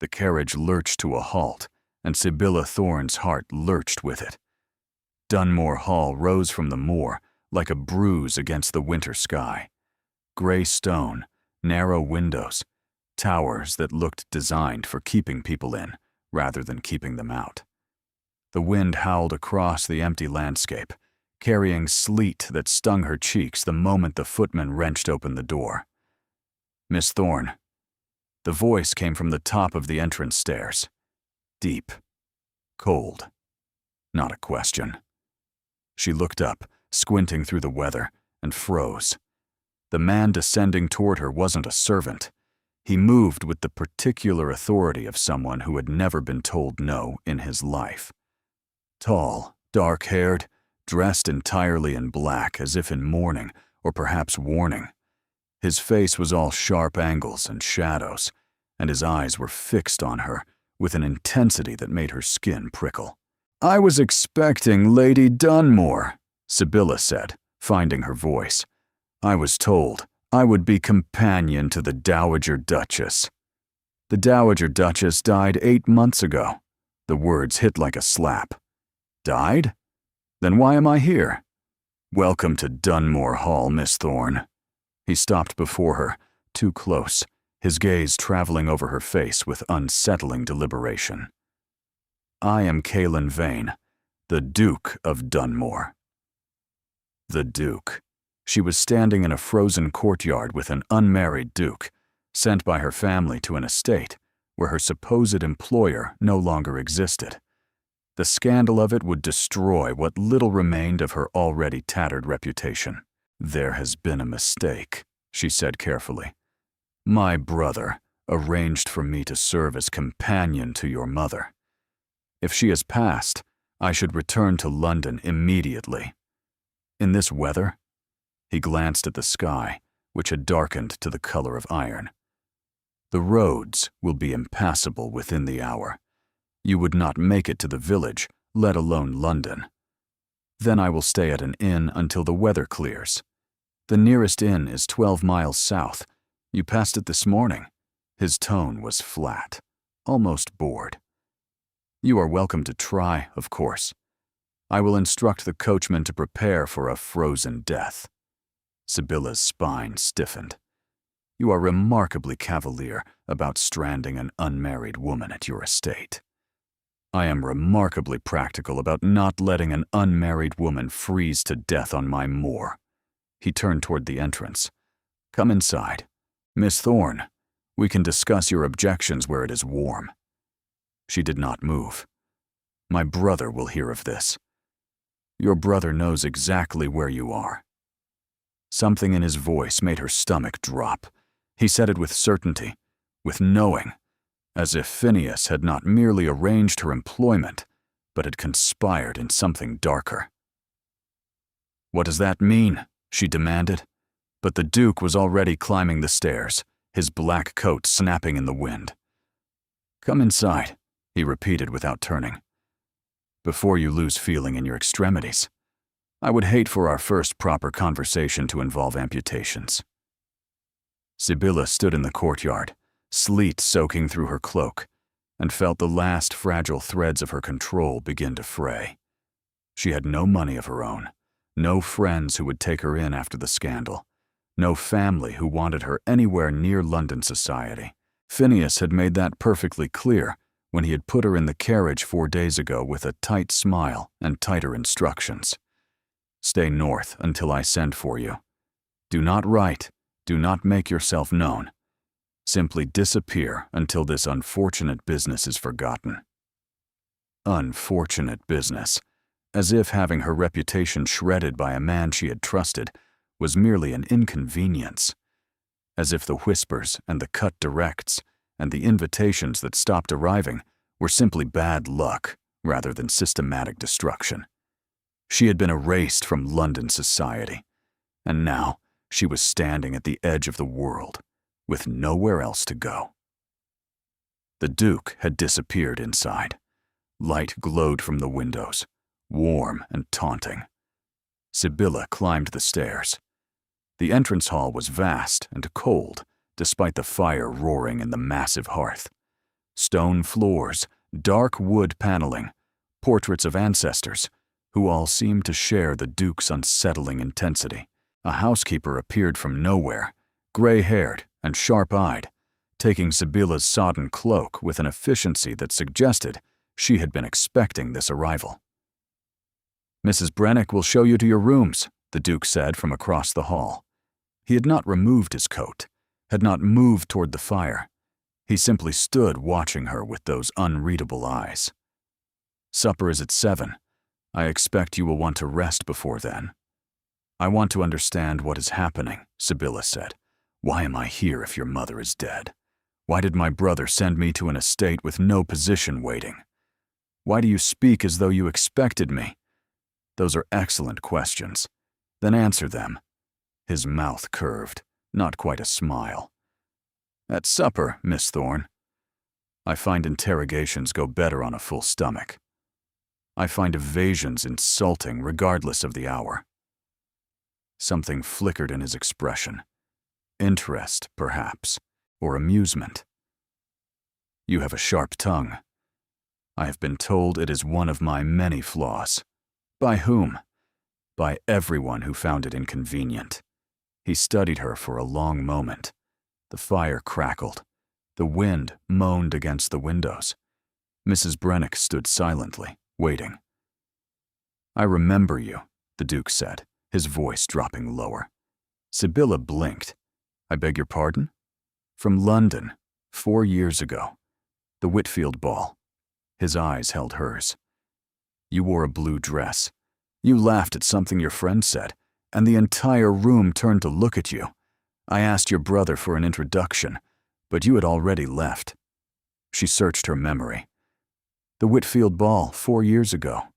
The carriage lurched to a halt, and Sibylla Thorne's heart lurched with it. Dunmore Hall rose from the moor like a bruise against the winter sky. Gray stone, narrow windows, towers that looked designed for keeping people in rather than keeping them out. The wind howled across the empty landscape, carrying sleet that stung her cheeks the moment the footman wrenched open the door. "Miss Thorne." The voice came from the top of the entrance stairs. Deep. Cold. Not a question. She looked up, squinting through the weather, and froze. The man descending toward her wasn't a servant. He moved with the particular authority of someone who had never been told no in his life. Tall, dark-haired, dressed entirely in black as if in mourning or perhaps warning. His face was all sharp angles and shadows, and his eyes were fixed on her with an intensity that made her skin prickle. "I was expecting Lady Dunmore," Sibylla said, finding her voice. "I was told I would be companion to the Dowager Duchess." "The Dowager Duchess died 8 months ago." The words hit like a slap. "Died? Then why am I here?" "Welcome to Dunmore Hall, Miss Thorne." He stopped before her, too close, his gaze traveling over her face with unsettling deliberation. "I am Caelan Vane, the Duke of Dunmore." The Duke. She was standing in a frozen courtyard with an unmarried duke, sent by her family to an estate where her supposed employer no longer existed. The scandal of it would destroy what little remained of her already tattered reputation. "There has been a mistake," she said carefully. "My brother arranged for me to serve as companion to your mother. If she has passed, I should return to London immediately. In this weather?" He glanced at the sky, which had darkened to the color of iron. "The roads will be impassable within the hour. You would not make it to the village, let alone London. Then I will stay at an inn until the weather clears. The nearest inn is 12 miles south. You passed it this morning." His tone was flat, almost bored. "You are welcome to try, of course. I will instruct the coachman to prepare for a frozen death." Sibylla's spine stiffened. "You are remarkably cavalier about stranding an unmarried woman at your estate." "I am remarkably practical about not letting an unmarried woman freeze to death on my moor." He turned toward the entrance. "Come inside. Miss Thorne, we can discuss your objections where it is warm." She did not move. "My brother will hear of this." "Your brother knows exactly where you are." Something in his voice made her stomach drop. He said it with certainty, with knowing, as if Phineas had not merely arranged her employment, but had conspired in something darker. "What does that mean?" she demanded. But the Duke was already climbing the stairs, his black coat snapping in the wind. "Come inside," he repeated without turning. "Before you lose feeling in your extremities. I would hate for our first proper conversation to involve amputations." Sibylla stood in the courtyard, sleet soaking through her cloak, and felt the last fragile threads of her control begin to fray. She had no money of her own, no friends who would take her in after the scandal, no family who wanted her anywhere near London society. Phineas had made that perfectly clear when he had put her in the carriage 4 days ago with a tight smile and tighter instructions. "Stay north until I send for you. Do not write, do not make yourself known. Simply disappear until this unfortunate business is forgotten." Unfortunate business, as if having her reputation shredded by a man she had trusted was merely an inconvenience, as if the whispers and the cut directs and the invitations that stopped arriving were simply bad luck rather than systematic destruction. She had been erased from London society, and now she was standing at the edge of the world, with nowhere else to go. The Duke had disappeared inside. Light glowed from the windows, warm and taunting. Sibylla climbed the stairs. The entrance hall was vast and cold, despite the fire roaring in the massive hearth. Stone floors, dark wood paneling, portraits of ancestors, who all seemed to share the Duke's unsettling intensity. A housekeeper appeared from nowhere, gray-haired and sharp-eyed, taking Sibylla's sodden cloak with an efficiency that suggested she had been expecting this arrival. "Mrs. Brennick will show you to your rooms," the Duke said from across the hall. He had not removed his coat, had not moved toward the fire. He simply stood watching her with those unreadable eyes. "Supper is at 7. I expect you will want to rest before then." "I want to understand what is happening," Sibylla said. "Why am I here if your mother is dead? Why did my brother send me to an estate with no position waiting? Why do you speak as though you expected me? Those are excellent questions. Then answer them." His mouth curved, not quite a smile. "At supper, Miss Thorne. I find interrogations go better on a full stomach. I find evasions insulting regardless of the hour." Something flickered in his expression. Interest, perhaps, or amusement. "You have a sharp tongue. I have been told it is one of my many flaws." "By whom?" "By everyone who found it inconvenient." He studied her for a long moment. The fire crackled. The wind moaned against the windows. Mrs. Brennick stood silently, waiting. "I remember you," the Duke said, his voice dropping lower. Sibylla blinked. "I beg your pardon?" "From London, 4 years ago. The Whitfield ball." His eyes held hers. "You wore a blue dress. You laughed at something your friend said, and the entire room turned to look at you. I asked your brother for an introduction, but you had already left." She searched her memory. "The Whitfield ball, 4 years ago.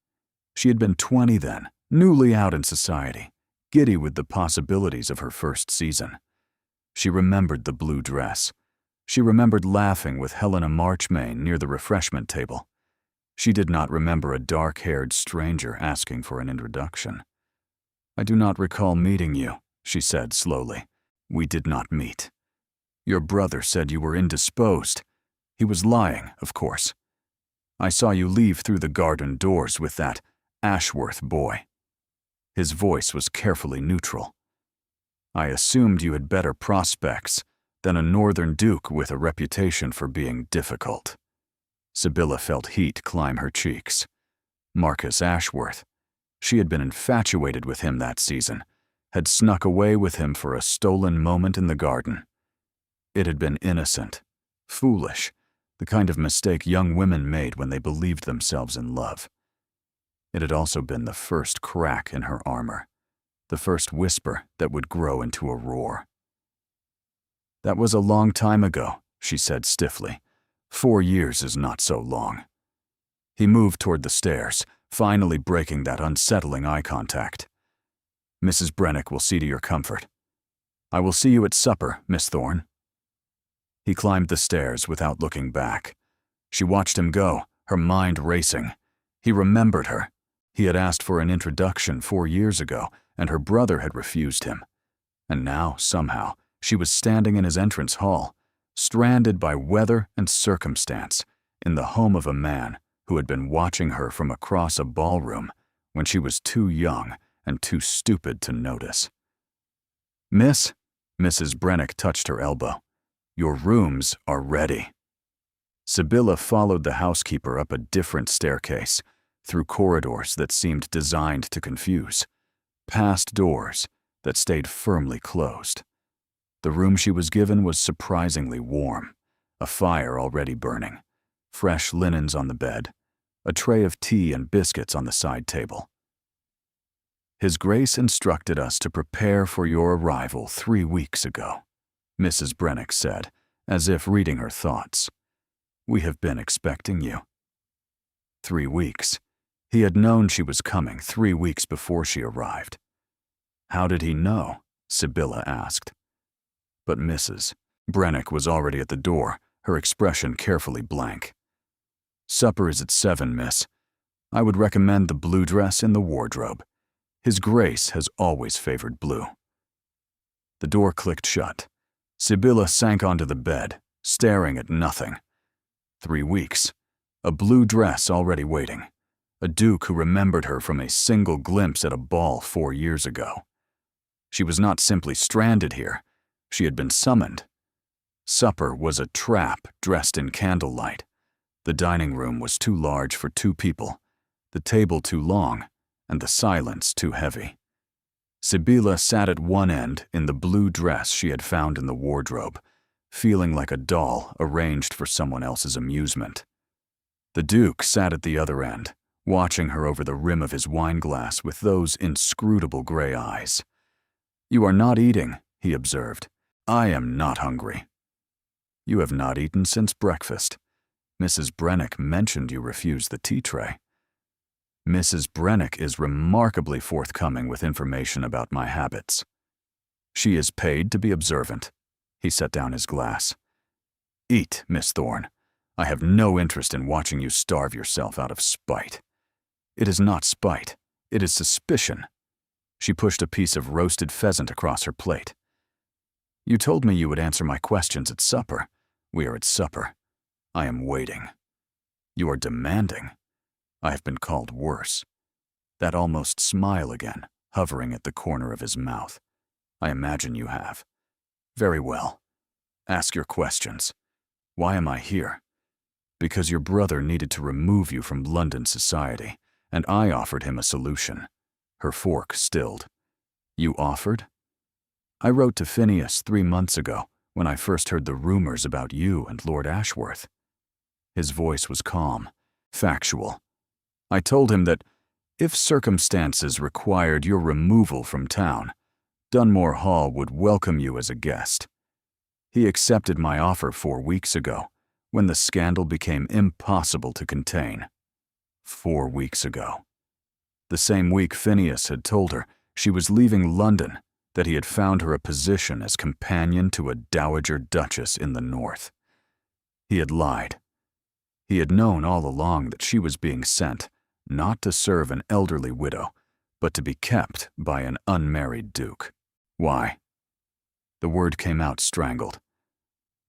She had been 20 then, newly out in society, giddy with the possibilities of her first season. She remembered the blue dress. She remembered laughing with Helena Marchmain near the refreshment table. She did not remember a dark-haired stranger asking for an introduction. "I do not recall meeting you," she said slowly. "We did not meet. Your brother said you were indisposed. He was lying, of course. I saw you leave through the garden doors with that Ashworth boy." His voice was carefully neutral. "I assumed you had better prospects than a northern duke with a reputation for being difficult." Sibylla felt heat climb her cheeks. Marcus Ashworth. She had been infatuated with him that season, had snuck away with him for a stolen moment in the garden. It had been innocent, foolish, the kind of mistake young women made when they believed themselves in love. It had also been the first crack in her armor, the first whisper that would grow into a roar. "That was a long time ago," she said stiffly. 4 years is not so long." He moved toward the stairs, finally breaking that unsettling eye contact. "Mrs. Brennick will see to your comfort. I will see you at supper, Miss Thorne." He climbed the stairs without looking back. She watched him go, her mind racing. He remembered her. He had asked for an introduction 4 years ago, and her brother had refused him. And now, somehow, she was standing in his entrance hall, stranded by weather and circumstance, in the home of a man who had been watching her from across a ballroom when she was too young and too stupid to notice. "Miss," Mrs. Brennick touched her elbow, "your rooms are ready." Sibylla followed the housekeeper up a different staircase, through corridors that seemed designed to confuse, past doors that stayed firmly closed. The room she was given was surprisingly warm, a fire already burning, fresh linens on the bed, a tray of tea and biscuits on the side table. "His Grace instructed us to prepare for your arrival 3 weeks ago," Mrs. Brennick said, as if reading her thoughts. "We have been expecting you." 3 weeks. He had known she was coming 3 weeks before she arrived. How did he know? Sibylla asked. But Mrs. Brennick was already at the door, her expression carefully blank. "Supper is at 7, miss. I would recommend the blue dress in the wardrobe. His Grace has always favored blue." The door clicked shut. Sibylla sank onto the bed, staring at nothing. 3 weeks. A blue dress already waiting. A duke who remembered her from a single glimpse at a ball 4 years ago. She was not simply stranded here. She had been summoned. Supper was a trap dressed in candlelight. The dining room was too large for 2 people, the table too long, and the silence too heavy. Sibylla sat at one end in the blue dress she had found in the wardrobe, feeling like a doll arranged for someone else's amusement. The Duke sat at the other end, watching her over the rim of his wineglass with those inscrutable gray eyes. "You are not eating," he observed. "I am not hungry." "You have not eaten since breakfast. Mrs. Brennick mentioned you refused the tea tray." Mrs. Brennick is remarkably forthcoming with information about my habits. She is paid to be observant. He set down his glass. "Eat, Miss Thorne. I have no interest in watching you starve yourself out of spite." "It is not spite. It is suspicion." She pushed a piece of roasted pheasant across her plate. "You told me you would answer my questions at supper. We are at supper. I am waiting. You are demanding. I have been called worse." That almost smile again, hovering at the corner of his mouth. "I imagine you have. Very well. Ask your questions. Why am I here? Because your brother needed to remove you from London society, and I offered him a solution." Her fork stilled. "You offered?" "I wrote to Phineas 3 months ago, when I first heard the rumors about you and Lord Ashworth." His voice was calm, factual. "I told him that, if circumstances required your removal from town, Dunmore Hall would welcome you as a guest. He accepted my offer 4 weeks ago, when the scandal became impossible to contain. 4 weeks ago. The same week Phineas had told her she was leaving London, that he had found her a position as companion to a dowager duchess in the north. He had lied. He had known all along that she was being sent, not to serve an elderly widow, but to be kept by an unmarried duke. Why? The word came out strangled.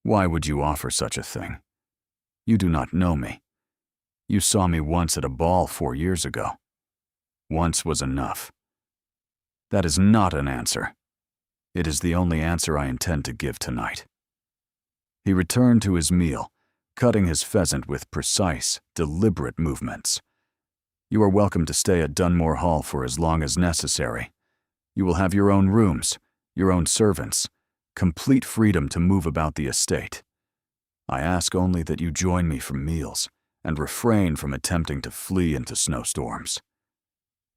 Why would you offer such a thing? You do not know me. You saw me once at a ball 4 years ago. Once was enough. That is not an answer. It is the only answer I intend to give tonight." He returned to his meal, cutting his pheasant with precise, deliberate movements. "You are welcome to stay at Dunmore Hall for as long as necessary. You will have your own rooms, your own servants, complete freedom to move about the estate. I ask only that you join me for meals and refrain from attempting to flee into snowstorms.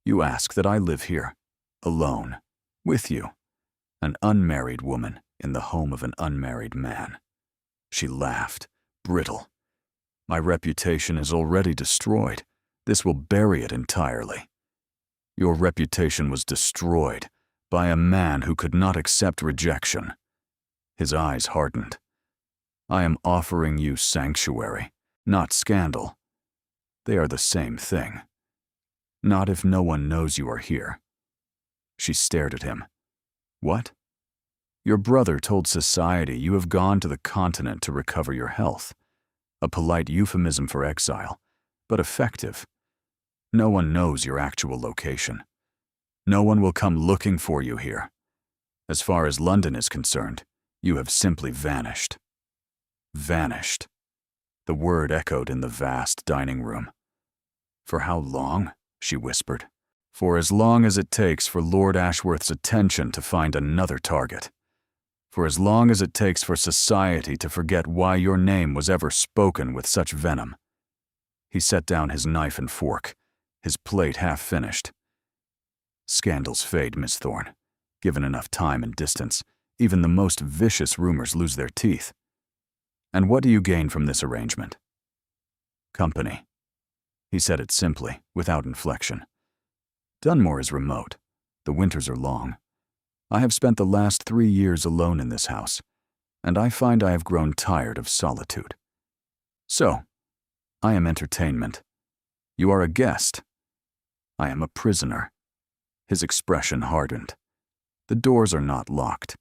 You ask that I live here, alone, with you, an unmarried woman in the home of an unmarried man." She laughed, brittle. "My reputation is already destroyed. This will bury it entirely. Your reputation was destroyed by a man who could not accept rejection." His eyes hardened. "I am offering you sanctuary, not scandal. They are the same thing. Not if no one knows you are here." She stared at him. "What?" "Your brother told society you have gone to the continent to recover your health. A polite euphemism for exile, but effective. No one knows your actual location. No one will come looking for you here. As far as London is concerned, you have simply vanished." Vanished. The word echoed in the vast dining room. "For how long?" she whispered. "For as long as it takes for Lord Ashworth's attention to find another target. For as long as it takes for society to forget why your name was ever spoken with such venom." He set down his knife and fork, his plate half finished. "Scandals fade, Miss Thorne. Given enough time and distance, even the most vicious rumors lose their teeth. And what do you gain from this arrangement?" "Company." He said it simply, without inflection. "Dunmore is remote. The winters are long. I have spent the last 3 years alone in this house, and I find I have grown tired of solitude. So, I am entertainment. You are a guest. I am a prisoner." His expression hardened. "The doors are not locked.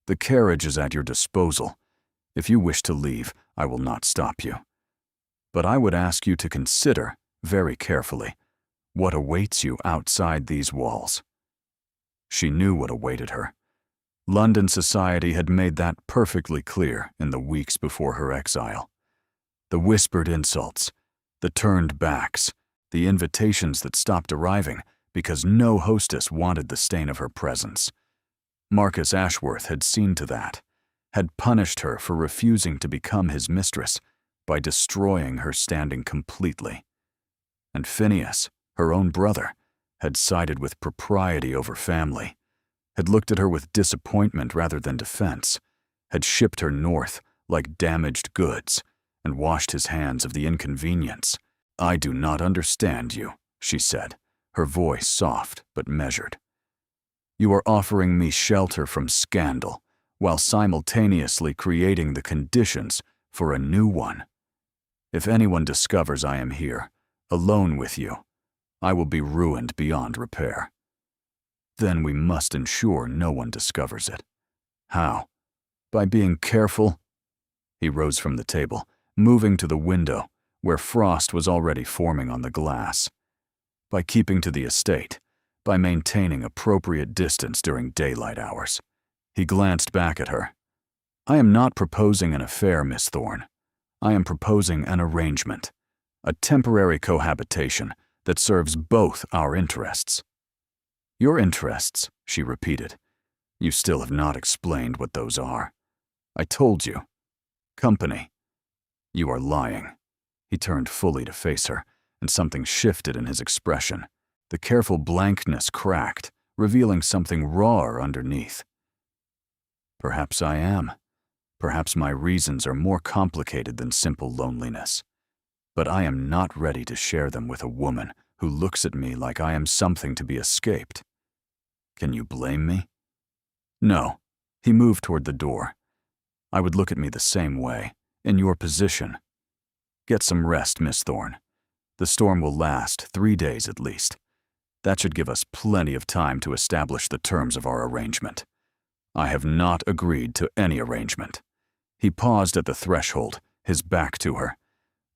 The carriage is at your disposal. If you wish to leave, I will not stop you. But I would ask you to consider, very carefully, what awaits you outside these walls. She knew what awaited her. London society had made that perfectly clear in the weeks before her exile. The whispered insults, the turned backs, the invitations that stopped arriving because no hostess wanted the stain of her presence. Marcus Ashworth had seen to that, had punished her for refusing to become his mistress by destroying her standing completely. And Phineas, her own brother, had sided with propriety over family, had looked at her with disappointment rather than defense, had shipped her north like damaged goods, and washed his hands of the inconvenience. "I do not understand you," she said, her voice soft but measured. "You are offering me shelter from scandal, while simultaneously creating the conditions for a new one. If anyone discovers I am here, alone with you, I will be ruined beyond repair. Then we must ensure no one discovers it. How? By being careful?" He rose from the table, moving to the window, where frost was already forming on the glass. "By keeping to the estate, by maintaining appropriate distance during daylight hours." He glanced back at her. "I am not proposing an affair, Miss Thorne. I am proposing an arrangement, a temporary cohabitation that serves both our interests." "Your interests," she repeated. "You still have not explained what those are." "I told you. Company." "You are lying." He turned fully to face her, and something shifted in his expression. The careful blankness cracked, revealing something rawer underneath. "Perhaps I am. Perhaps my reasons are more complicated than simple loneliness. But I am not ready to share them with a woman who looks at me like I am something to be escaped. Can you blame me?" "No." He moved toward the door. "I would look at me the same way, in your position. Get some rest, Miss Thorne. The storm will last 3 days at least. That should give us plenty of time to establish the terms of our arrangement. I have not agreed to any arrangement." He paused at the threshold, his back to her.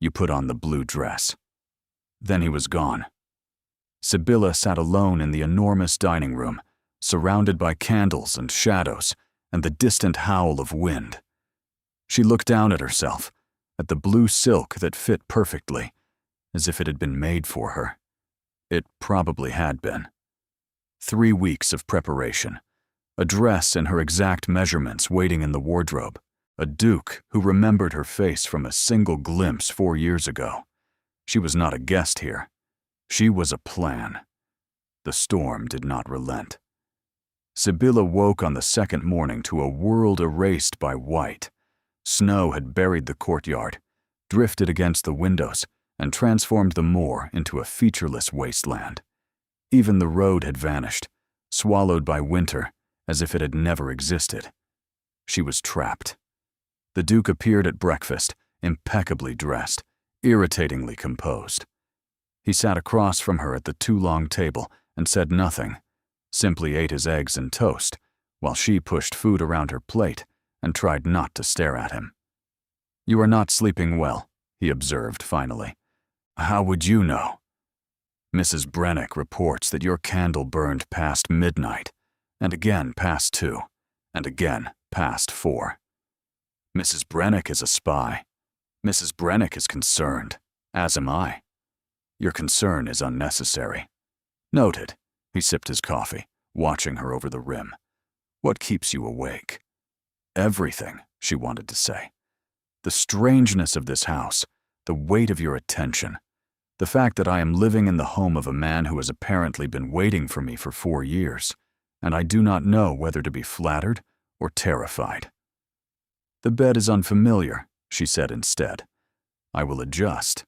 "You put on the blue dress." Then he was gone. Sibylla sat alone in the enormous dining room, surrounded by candles and shadows and the distant howl of wind. She looked down at herself, at the blue silk that fit perfectly, as if it had been made for her. It probably had been. 3 weeks of preparation, a dress in her exact measurements waiting in the wardrobe, a duke who remembered her face from a single glimpse 4 years ago. She was not a guest here. She was a plan. The storm did not relent. Sibylla woke on the second morning to a world erased by white. Snow had buried the courtyard, drifted against the windows, and transformed the moor into a featureless wasteland. Even the road had vanished, swallowed by winter, as if it had never existed. She was trapped. The Duke appeared at breakfast, impeccably dressed, irritatingly composed. He sat across from her at the too-long table and said nothing, simply ate his eggs and toast, while she pushed food around her plate and tried not to stare at him. "You are not sleeping well," he observed finally. "How would you know?" "Mrs. Brennick reports that your candle burned past midnight, and again past 2, and again past 4. Mrs. Brennick is a spy. Mrs. Brennick is concerned, as am I. Your concern is unnecessary." "Noted." He sipped his coffee, watching her over the rim. "What keeps you awake?" "Everything," she wanted to say. "The strangeness of this house, the weight of your attention, the fact that I am living in the home of a man who has apparently been waiting for me for 4 years, and I do not know whether to be flattered or terrified." "The bed is unfamiliar," she said instead. "I will adjust.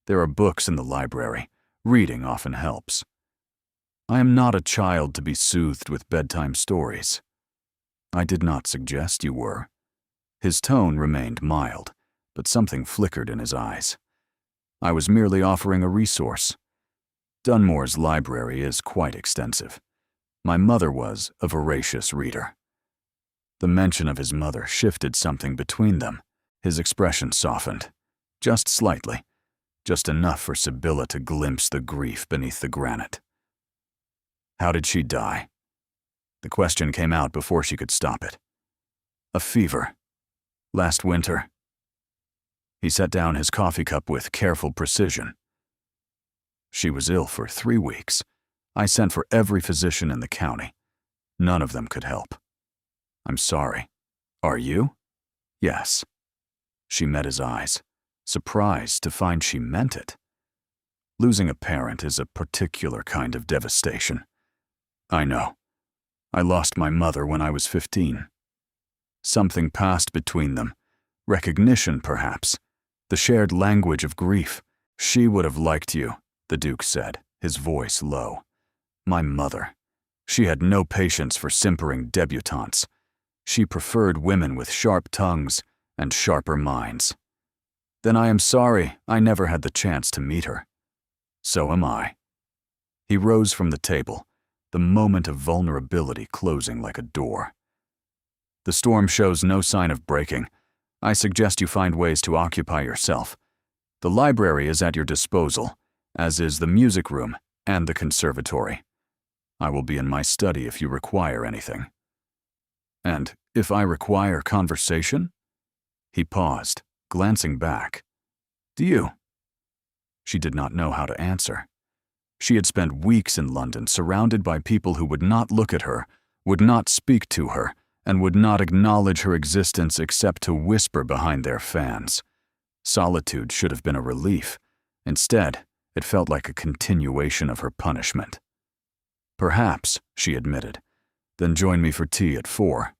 There are books in the library. Reading often helps." "I am not a child to be soothed with bedtime stories." "I did not suggest you were." His tone remained mild, but something flickered in his eyes. "I was merely offering a resource. Dunmore's library is quite extensive. My mother was a voracious reader." The mention of his mother shifted something between them. His expression softened. just slightly, just enough for Sibylla to glimpse the grief beneath the granite. How did she die? The question came out before she could stop it. A fever. Last winter. He set down his coffee cup with careful precision. She was ill for 3 weeks. I sent for every physician in the county. None of them could help. I'm sorry. Are you? Yes. She met his eyes, surprised to find she meant it. Losing a parent is a particular kind of devastation. I know. I lost my mother when I was 15. Something passed between them. Recognition, perhaps. The shared language of grief. She would have liked you, the Duke said, his voice low. My mother. She had no patience for simpering debutantes. She preferred women with sharp tongues and sharper minds. Then I am sorry I never had the chance to meet her. So am I. He rose from the table, the moment of vulnerability closing like a door. The storm shows no sign of breaking. I suggest you find ways to occupy yourself. The library is at your disposal, as is the music room and the conservatory. I will be in my study if you require anything. And if I require conversation? He paused, glancing back. Do you? She did not know how to answer. She had spent weeks in London surrounded by people who would not look at her, would not speak to her, and would not acknowledge her existence except to whisper behind their fans. Solitude should have been a relief. Instead, it felt like a continuation of her punishment. Perhaps, she admitted. Then join me for tea at 4.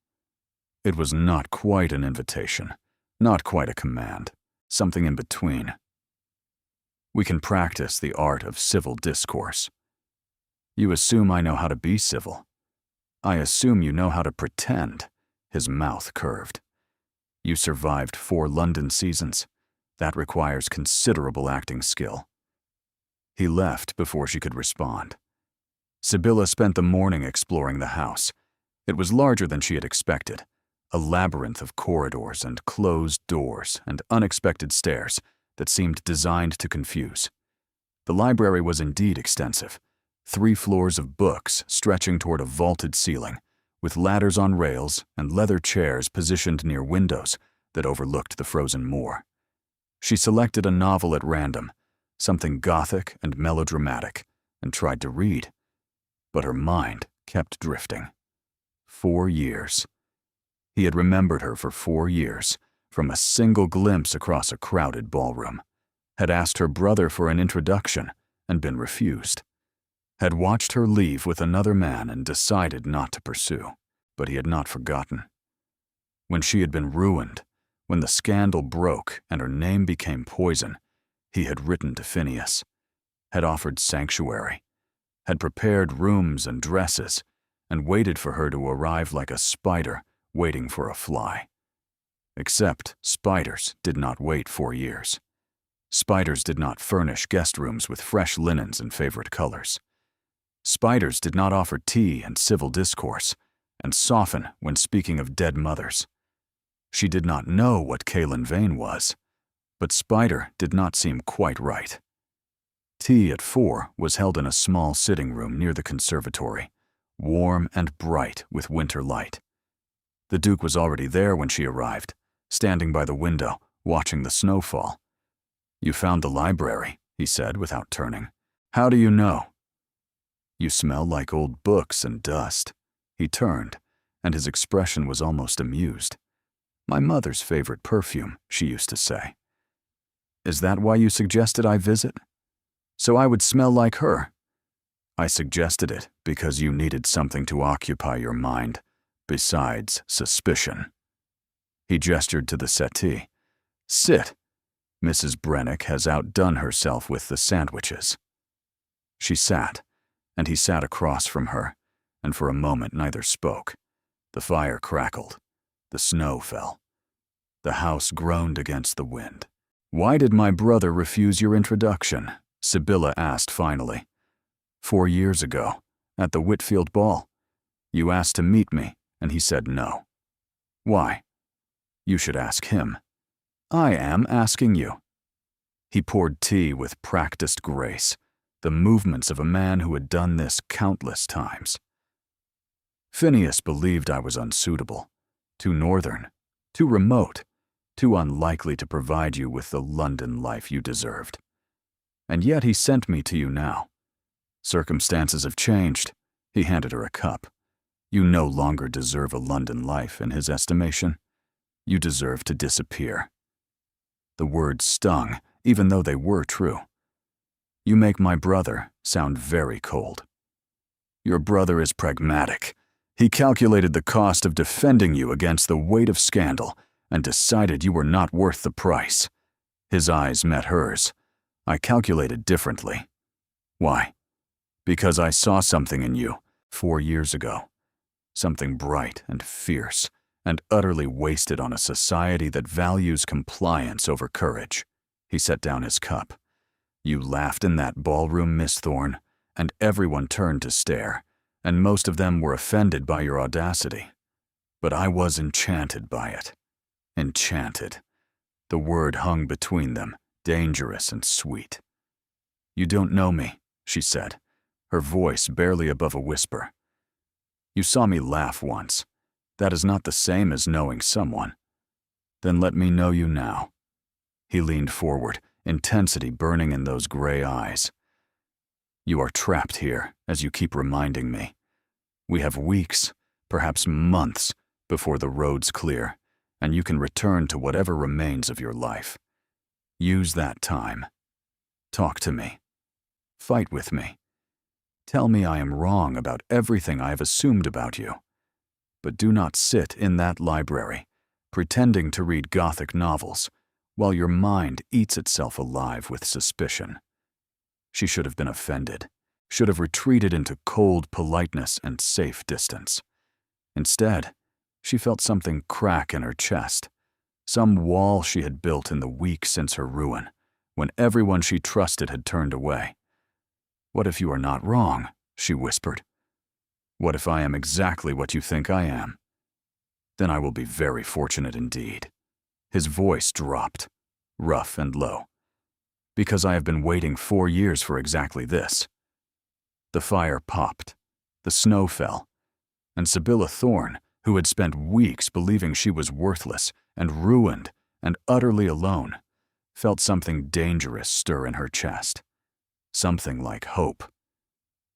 It was not quite an invitation, not quite a command, something in between. We can practice the art of civil discourse. You assume I know how to be civil. I assume you know how to pretend. His mouth curved. You survived 4 London seasons. That requires considerable acting skill. He left before she could respond. Sibylla spent the morning exploring the house. It was larger than she had expected, a labyrinth of corridors and closed doors and unexpected stairs that seemed designed to confuse. The library was indeed extensive, 3 floors of books stretching toward a vaulted ceiling, with ladders on rails and leather chairs positioned near windows that overlooked the frozen moor. She selected a novel at random, something gothic and melodramatic, and tried to read. But her mind kept drifting. 4 years. He had remembered her for 4 years, from a single glimpse across a crowded ballroom, had asked her brother for an introduction and been refused, had watched her leave with another man and decided not to pursue, but he had not forgotten. When she had been ruined, when the scandal broke and her name became poison, he had written to Phineas, had offered sanctuary, had prepared rooms and dresses, and waited for her to arrive like a spider waiting for a fly. Except spiders did not wait 4 years. Spiders did not furnish guest rooms with fresh linens and favorite colors. Spiders did not offer tea and civil discourse, and soften when speaking of dead mothers. She did not know what Caelan Vane was, but spider did not seem quite right. Tea at 4 was held in a small sitting room near the conservatory, warm and bright with winter light. The Duke was already there when she arrived, standing by the window, watching the snow fall. You found the library, he said without turning. How do you know? You smell like old books and dust. He turned, and his expression was almost amused. My mother's favorite perfume, she used to say. Is that why you suggested I visit? So I would smell like her. I suggested it because you needed something to occupy your mind, besides suspicion. He gestured to the settee. Sit. Mrs. Brennick has outdone herself with the sandwiches. She sat, and he sat across from her, and for a moment neither spoke. The fire crackled. The snow fell. The house groaned against the wind. Why did my brother refuse your introduction? Sibylla asked finally. 4 years ago, at the Whitfield ball. You asked to meet me, and he said no. Why? You should ask him. I am asking you. He poured tea with practiced grace, the movements of a man who had done this countless times. Phineas believed I was unsuitable, too northern, too remote, too unlikely to provide you with the London life you deserved. And yet he sent me to you now. Circumstances have changed. He handed her a cup. You no longer deserve a London life in his estimation. You deserve to disappear. The words stung, even though they were true. You make my brother sound very cold. Your brother is pragmatic. He calculated the cost of defending you against the weight of scandal and decided you were not worth the price. His eyes met hers. I calculated differently. Why? Because I saw something in you 4 years ago. Something bright and fierce and utterly wasted on a society that values compliance over courage. He set down his cup. You laughed in that ballroom, Miss Thorne, and everyone turned to stare, and most of them were offended by your audacity. But I was enchanted by it. Enchanted. The word hung between them, dangerous and sweet. You don't know me, she said, her voice barely above a whisper. You saw me laugh once. That is not the same as knowing someone. Then let me know you now. He leaned forward, intensity burning in those gray eyes. You are trapped here, as you keep reminding me. We have weeks, perhaps months, before the road's clear, and you can return to whatever remains of your life. Use that time. Talk to me. Fight with me. Tell me I am wrong about everything I have assumed about you. But do not sit in that library, pretending to read Gothic novels, while your mind eats itself alive with suspicion. She should have been offended, should have retreated into cold politeness and safe distance. Instead, she felt something crack in her chest, some wall she had built in the week since her ruin, when everyone she trusted had turned away. What if you are not wrong? She whispered. What if I am exactly what you think I am? Then I will be very fortunate indeed. His voice dropped, rough and low. Because I have been waiting 4 years for exactly this. The fire popped, the snow fell, and Sibylla Thorne, who had spent weeks believing she was worthless and ruined and utterly alone, felt something dangerous stir in her chest. Something like hope.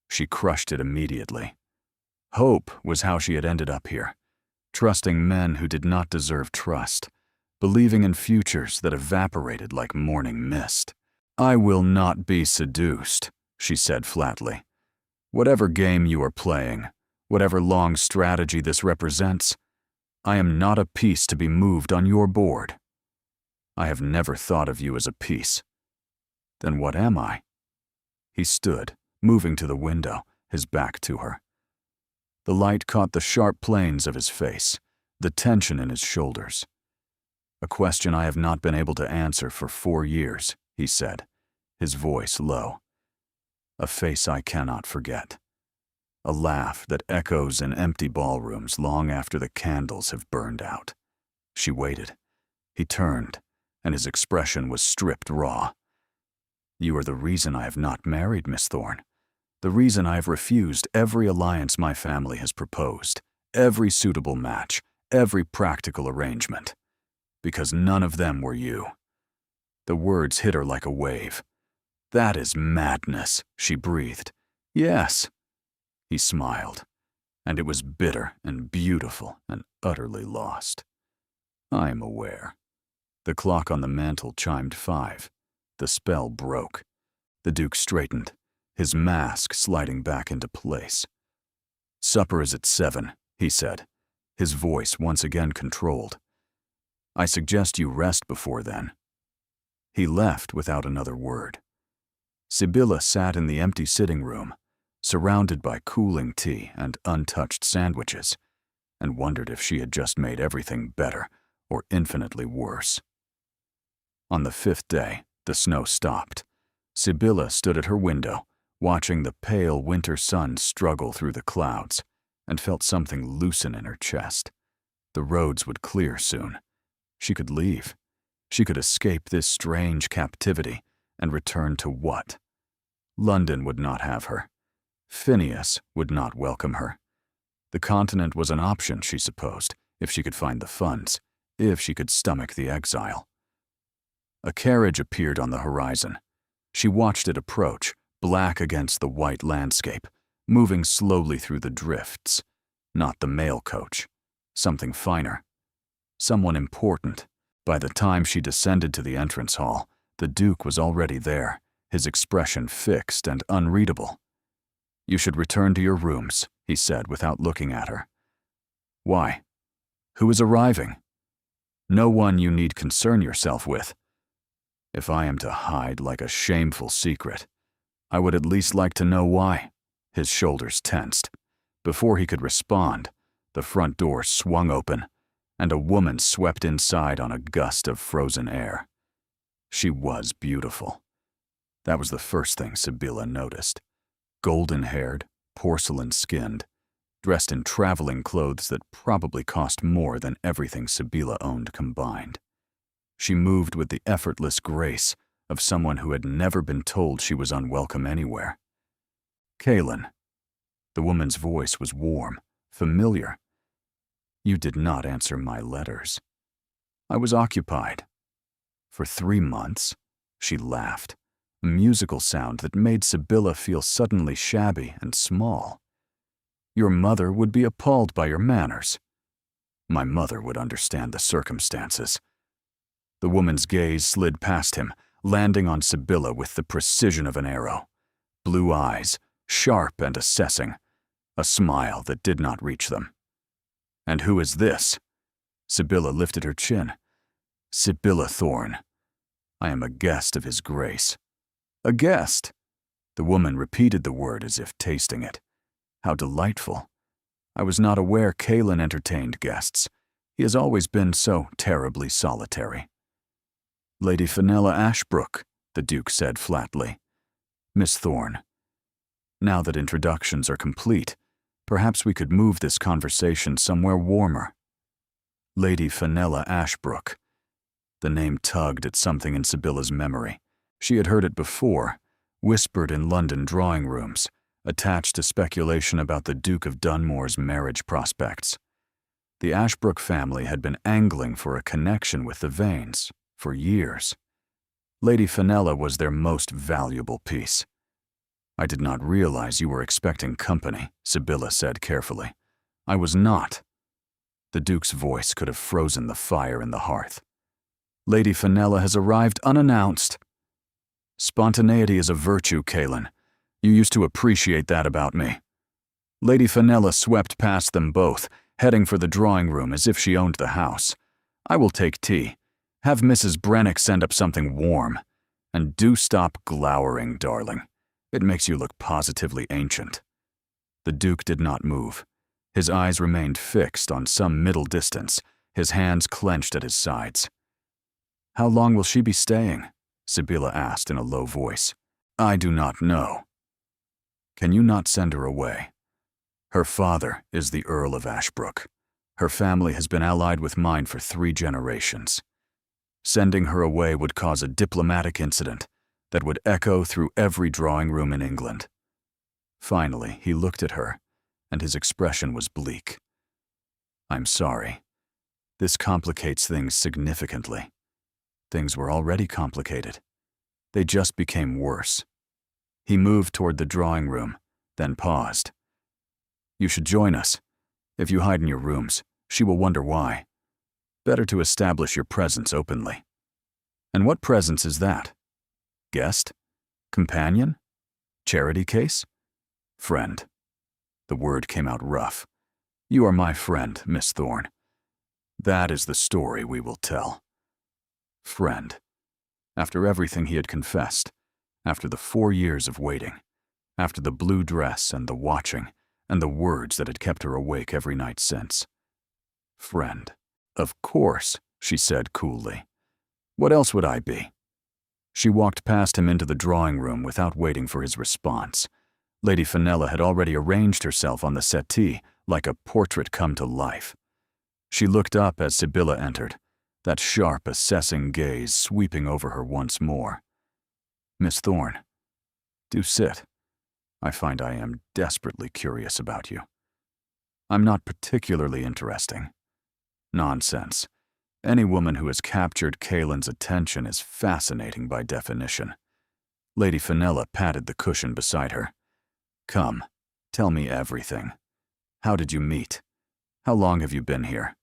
She crushed it immediately. Hope was how she had ended up here, trusting men who did not deserve trust, believing in futures that evaporated like morning mist. I will not be seduced, she said flatly. Whatever game you are playing, whatever long strategy this represents, I am not a piece to be moved on your board. I have never thought of you as a piece. Then what am I? He stood, moving to the window, his back to her. The light caught the sharp planes of his face, the tension in his shoulders. A question I have not been able to answer for 4 years, he said, his voice low. A face I cannot forget. A laugh that echoes in empty ballrooms long after the candles have burned out. She waited. He turned, and his expression was stripped raw. You are the reason I have not married, Miss Thorne. The reason I have refused every alliance my family has proposed, every suitable match, every practical arrangement. Because none of them were you. The words hit her like a wave. That is madness, she breathed. Yes. He smiled, and it was bitter and beautiful and utterly lost. I am aware. The clock on the mantel chimed 5. The spell broke. The Duke straightened, his mask sliding back into place. Supper is at 7, he said, his voice once again controlled. I suggest you rest before then. He left without another word. Sibylla sat in the empty sitting room, surrounded by cooling tea and untouched sandwiches, and wondered if she had just made everything better or infinitely worse. On the 5th day, the snow stopped. Sibylla stood at her window, watching the pale winter sun struggle through the clouds, and felt something loosen in her chest. The roads would clear soon. She could leave. She could escape this strange captivity And return to what? London would not have her. Phineas would not welcome her. The continent was an option, she supposed, if she could find the funds, if she could stomach the exile. A carriage appeared on the horizon. She watched it approach, black against the white landscape, moving slowly through the drifts. Not the mail coach. Something finer. Someone important. By the time she descended to the entrance hall, the Duke was already there, his expression fixed and unreadable. "You should return to your rooms," he said without looking at her. "Why? Who is arriving?" "No one you need concern yourself with." "If I am to hide like a shameful secret, I would at least like to know why." His shoulders tensed. Before he could respond, the front door swung open, and a woman swept inside on a gust of frozen air. She was beautiful. That was the first thing Sibylla noticed. Golden-haired, porcelain-skinned, dressed in traveling clothes that probably cost more than everything Sibylla owned combined. She moved with the effortless grace of someone who had never been told she was unwelcome anywhere. "Kaelin." The woman's voice was warm, familiar. "You did not answer my letters." "I was occupied." "For 3 months?" She laughed, a musical sound that made Sibylla feel suddenly shabby and small. "Your mother would be appalled by your manners." "My mother would understand the circumstances." The woman's gaze slid past him, landing on Sibylla with the precision of an arrow. Blue eyes, sharp and assessing, a smile that did not reach them. "And who is this?" Sibylla lifted her chin. "Sibylla Thorne. I am a guest of His Grace." "A guest?" The woman repeated the word as if tasting it. How delightful. I was not aware Kaelin entertained guests. He has always been so terribly solitary. "Lady Fenella Ashbrook," the Duke said flatly. "Miss Thorne. Now that introductions are complete, perhaps we could move this conversation somewhere warmer." Lady Fenella Ashbrook. The name tugged at something in Sibylla's memory. She had heard it before, whispered in London drawing rooms, attached to speculation about the Duke of Dunmore's marriage prospects. The Ashbrook family had been angling for a connection with the Vanes for years. Lady Fenella was their most valuable piece. "I did not realize you were expecting company," Sibylla said carefully. "I was not." The Duke's voice could have frozen the fire in the hearth. "Lady Fenella has arrived unannounced." "Spontaneity is a virtue, Kaelin. You used to appreciate that about me." Lady Fenella swept past them both, heading for the drawing room as if she owned the house. "I will take tea. Have Mrs. Brennick send up something warm. And do stop glowering, darling. It makes you look positively ancient." The Duke did not move. His eyes remained fixed on some middle distance, his hands clenched at his sides. "How long will she be staying?" Sibylla asked in a low voice. "I do not know." "Can you not send her away? Her father is the Earl of Ashbrook. Her family has been allied with mine for 3 generations. Sending her away would cause a diplomatic incident that would echo through every drawing room in England." Finally, he looked at her, and his expression was bleak. "I'm sorry. This complicates things significantly. Things were already complicated. They just became worse." He moved toward the drawing room, then paused. "You should join us. If you hide in your rooms, she will wonder why. Better to establish your presence openly." "And what presence is that? Guest? Companion? Charity case? Friend?" The word came out rough. "You are my friend, Miss Thorne. That is the story we will tell." Friend. After everything he had confessed, after the 4 years of waiting, after the blue dress and the watching, and the words that had kept her awake every night since. Friend. "Of course," she said coolly. "What else would I be?" She walked past him into the drawing room without waiting for his response. Lady Fenella had already arranged herself on the settee like a portrait come to life. She looked up as Sibylla entered, that sharp, assessing gaze sweeping over her once more. Miss Thorne, do sit. I find I am desperately curious about you. I'm not particularly interesting. Nonsense. Any woman who has captured Kaelin's attention is fascinating by definition. Lady Fenella patted the cushion beside her. Come, tell me everything. How did you meet? How long have you been here?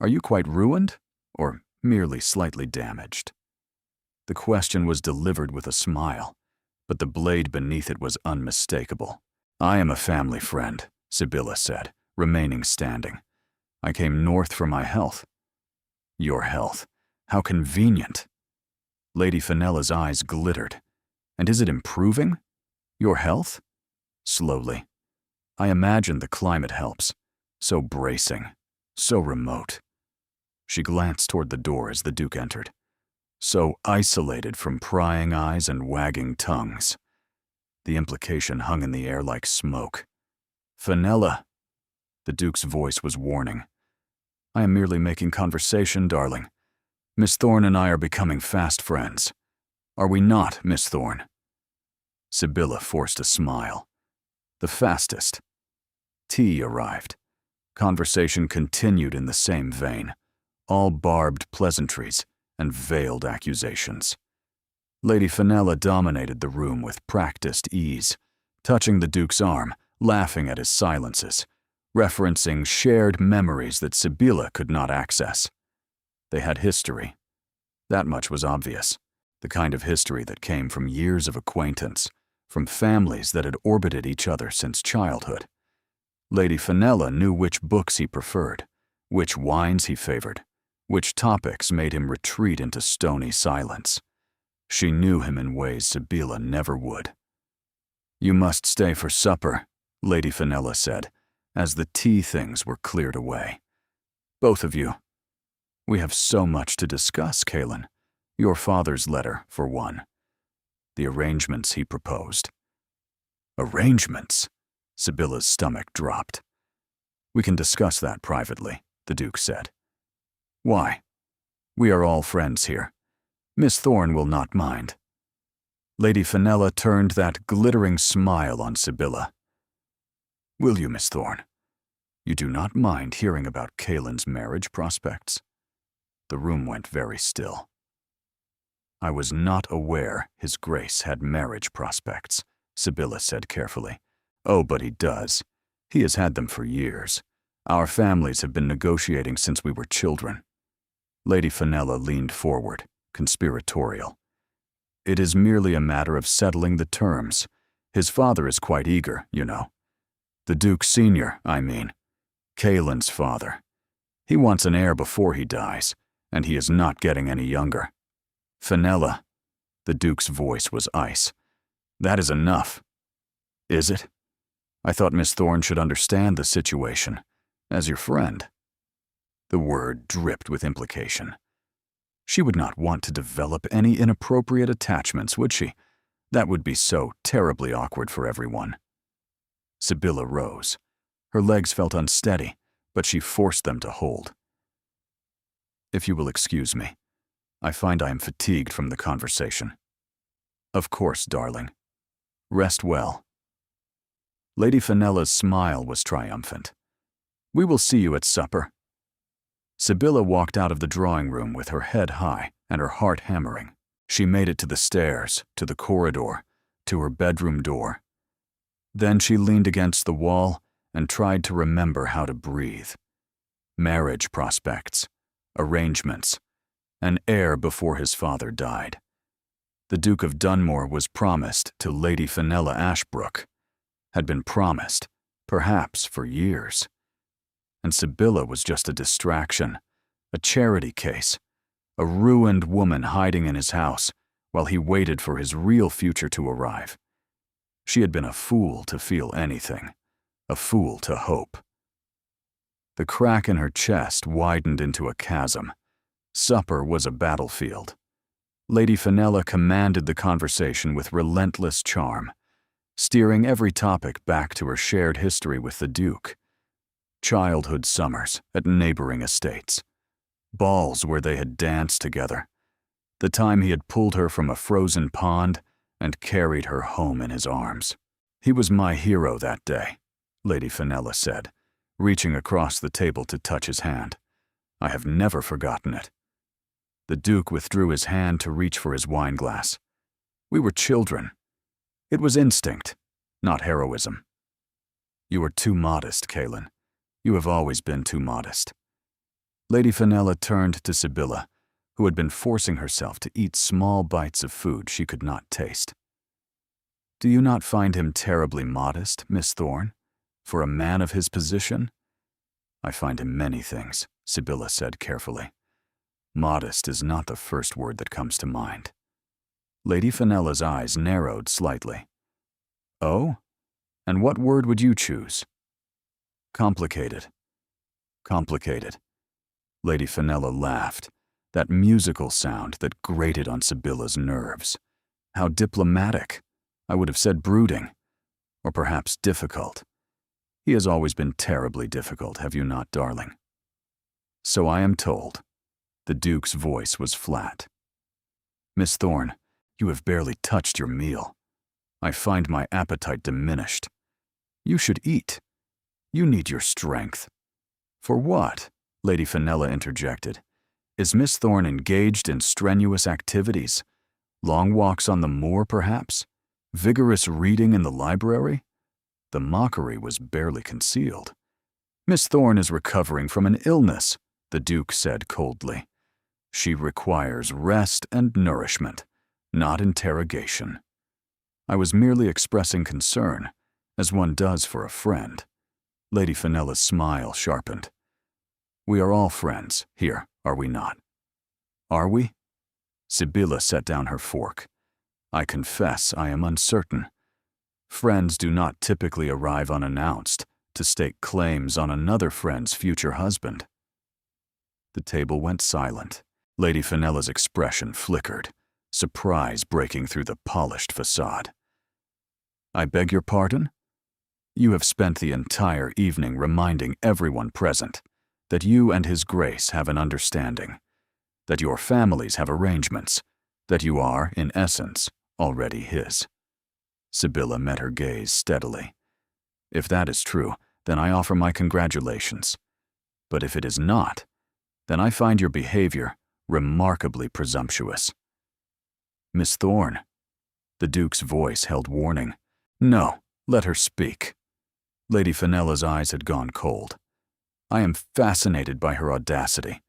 Are you quite ruined, or merely slightly damaged? The question was delivered with a smile, but the blade beneath it was unmistakable. I am a family friend, Sibylla said, remaining standing. I came north for my health. Your health. How convenient. Lady Fenella's eyes glittered. And is it improving? Your health? Slowly. I imagine the climate helps. So bracing. So remote. She glanced toward the door as the Duke entered. So isolated from prying eyes and wagging tongues. The implication hung in the air like smoke. Fenella. The Duke's voice was warning. I am merely making conversation, darling. Miss Thorne and I are becoming fast friends. Are we not, Miss Thorne? Sibylla forced a smile. The fastest. Tea arrived. Conversation continued in the same vein, all barbed pleasantries and veiled accusations. Lady Fenella dominated the room with practiced ease, touching the Duke's arm, laughing at his silences, referencing shared memories that Sibylla could not access. They had history. That much was obvious, the kind of history that came from years of acquaintance, from families that had orbited each other since childhood. Lady Fenella knew which books he preferred, which wines he favored, which topics made him retreat into stony silence. She knew him in ways Sibylla never would. You must stay for supper, Lady Fenella said, as the tea things were cleared away. Both of you. We have so much to discuss, Kaelin. Your father's letter, for one. The arrangements he proposed. Arrangements? Sibylla's stomach dropped. We can discuss that privately, the Duke said. Why? We are all friends here. Miss Thorne will not mind. Lady Fenella turned that glittering smile on Sibylla. Will you, Miss Thorne? You do not mind hearing about Kaelin's marriage prospects? The room went very still. I was not aware His Grace had marriage prospects, Sibylla said carefully. Oh, but he does. He has had them for years. Our families have been negotiating since we were children. Lady Fenella leaned forward, conspiratorial. It is merely a matter of settling the terms. His father is quite eager, you know. The Duke Senior, I mean. Kaelin's father. He wants an heir before he dies, and he is not getting any younger. Fenella. The Duke's voice was ice. That is enough. Is it? I thought Miss Thorne should understand the situation, as your friend. The word dripped with implication. She would not want to develop any inappropriate attachments, would she? That would be so terribly awkward for everyone. Sibylla rose. Her legs felt unsteady, but she forced them to hold. If you will excuse me, I find I am fatigued from the conversation. Of course, darling. Rest well. Lady Fenella's smile was triumphant. We will see you at supper. Sibylla walked out of the drawing room with her head high and her heart hammering. She made it to the stairs, to the corridor, to her bedroom door. Then she leaned against the wall and tried to remember how to breathe. Marriage prospects, arrangements, an heir before his father died. The Duke of Dunmore was promised to Lady Fenella Ashbrook, had been promised, perhaps for years. And Sibylla was just a distraction, a charity case, a ruined woman hiding in his house while he waited for his real future to arrive. She had been a fool to feel anything, a fool to hope. The crack in her chest widened into a chasm. Supper was a battlefield. Lady Fenella commanded the conversation with relentless charm, steering every topic back to her shared history with the Duke. Childhood summers at neighboring estates. Balls where they had danced together. The time he had pulled her from a frozen pond and carried her home in his arms. He was my hero that day, Lady Fenella said, reaching across the table to touch his hand. I have never forgotten it. The Duke withdrew his hand to reach for his wineglass. We were children. It was instinct, not heroism. You are too modest, Kaelin. You have always been too modest. Lady Fenella turned to Sibylla, who had been forcing herself to eat small bites of food she could not taste. Do you not find him terribly modest, Miss Thorne, for a man of his position? I find him many things, Sibylla said carefully. Modest is not the first word that comes to mind. Lady Fenella's eyes narrowed slightly. Oh? And what word would you choose? Complicated. Complicated. Lady Fenella laughed, that musical sound that grated on Sibylla's nerves. How diplomatic. I would have said brooding, or perhaps difficult. He has always been terribly difficult, have you not, darling? So I am told. The Duke's voice was flat. Miss Thorne, you have barely touched your meal. I find my appetite diminished. You should eat. You need your strength. For what? Lady Fenella interjected. Is Miss Thorne engaged in strenuous activities? Long walks on the moor, perhaps? Vigorous reading in the library? The mockery was barely concealed. Miss Thorne is recovering from an illness, the Duke said coldly. She requires rest and nourishment, not interrogation. I was merely expressing concern, as one does for a friend. Lady Fenella's smile sharpened. We are all friends here, are we not? Are we? Sibylla set down her fork. I confess I am uncertain. Friends do not typically arrive unannounced to stake claims on another friend's future husband. The table went silent. Lady Fenella's expression flickered, surprise breaking through the polished facade. I beg your pardon? You have spent the entire evening reminding everyone present that you and His Grace have an understanding, that your families have arrangements, that you are, in essence, already his. Sibylla met her gaze steadily. If that is true, then I offer my congratulations. But if it is not, then I find your behavior remarkably presumptuous. Miss Thorne. The Duke's voice held warning. No, let her speak. Lady Fenella's eyes had gone cold. I am fascinated by her audacity,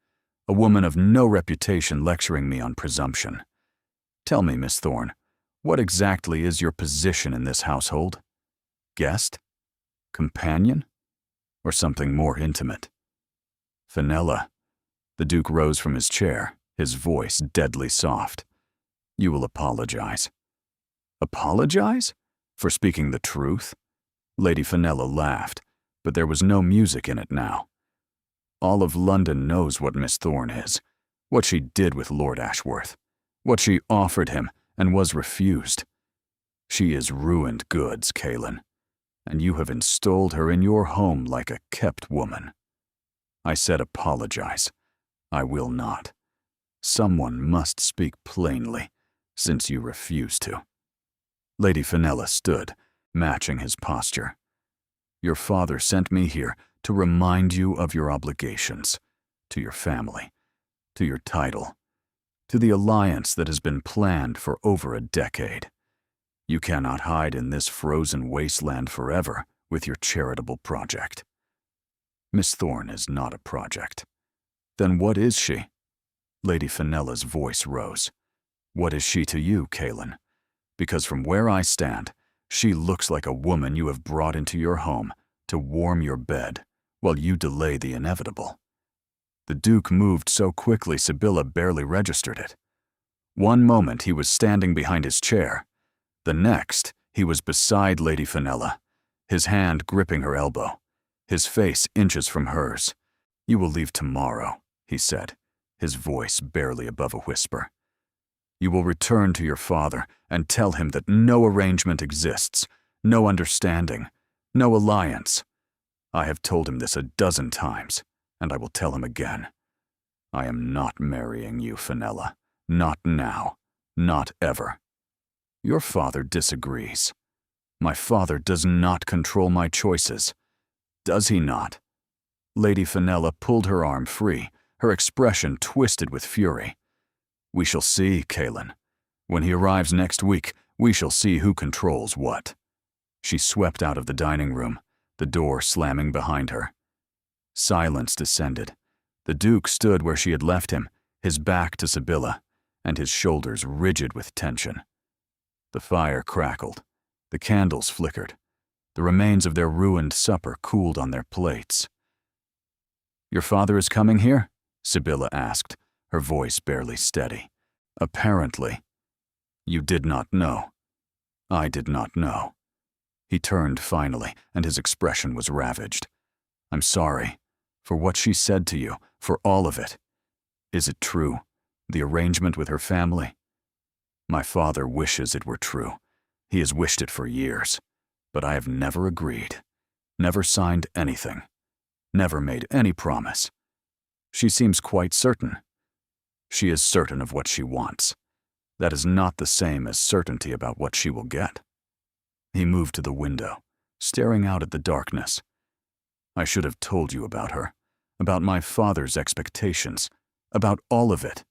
a woman of no reputation lecturing me on presumption. Tell me, Miss Thorne, what exactly is your position in this household? Guest? Companion? Or something more intimate? Fenella. The Duke rose from his chair, his voice deadly soft. You will apologize. Apologize? For speaking the truth? Lady Fenella laughed, but there was no music in it now. All of London knows what Miss Thorne is, what she did with Lord Ashworth, what she offered him and was refused. She is ruined goods, Kaelin, and you have installed her in your home like a kept woman. I said apologize. I will not. Someone must speak plainly, since you refuse to. Lady Fenella stood, matching his posture. Your father sent me here to remind you of your obligations, to your family, to your title, to the alliance that has been planned for over a decade. You cannot hide in this frozen wasteland forever with your charitable project. Miss Thorne is not a project. Then what is she? Lady Fenella's voice rose. What is she to you, Kaelin? Because from where I stand, she looks like a woman you have brought into your home to warm your bed while you delay the inevitable. The Duke moved so quickly Sibylla barely registered it. One moment he was standing behind his chair. The next, he was beside Lady Fenella, his hand gripping her elbow, his face inches from hers. You will leave tomorrow, he said, his voice barely above a whisper. You will return to your father and tell him that no arrangement exists, no understanding, no alliance. I have told him this 12 times, and I will tell him again. I am not marrying you, Fenella. Not now. Not ever. Your father disagrees. My father does not control my choices. Does he not? Lady Fenella pulled her arm free, her expression twisted with fury. We shall see, Kaelin. When he arrives next week, we shall see who controls what. She swept out of the dining room, the door slamming behind her. Silence descended. The Duke stood where she had left him, his back to Sibylla, and his shoulders rigid with tension. The fire crackled. The candles flickered. The remains of their ruined supper cooled on their plates. Your father is coming here? Sibylla asked, her voice barely steady. Apparently. You did not know. I did not know. He turned finally, and his expression was ravaged. I'm sorry. For what she said to you, for all of it. Is it true? The arrangement with her family? My father wishes it were true. He has wished it for years. But I have never agreed. Never signed anything. Never made any promise. She seems quite certain. She is certain of what she wants. That is not the same as certainty about what she will get. He moved to the window, staring out at the darkness. I should have told you about her, about my father's expectations, about all of it.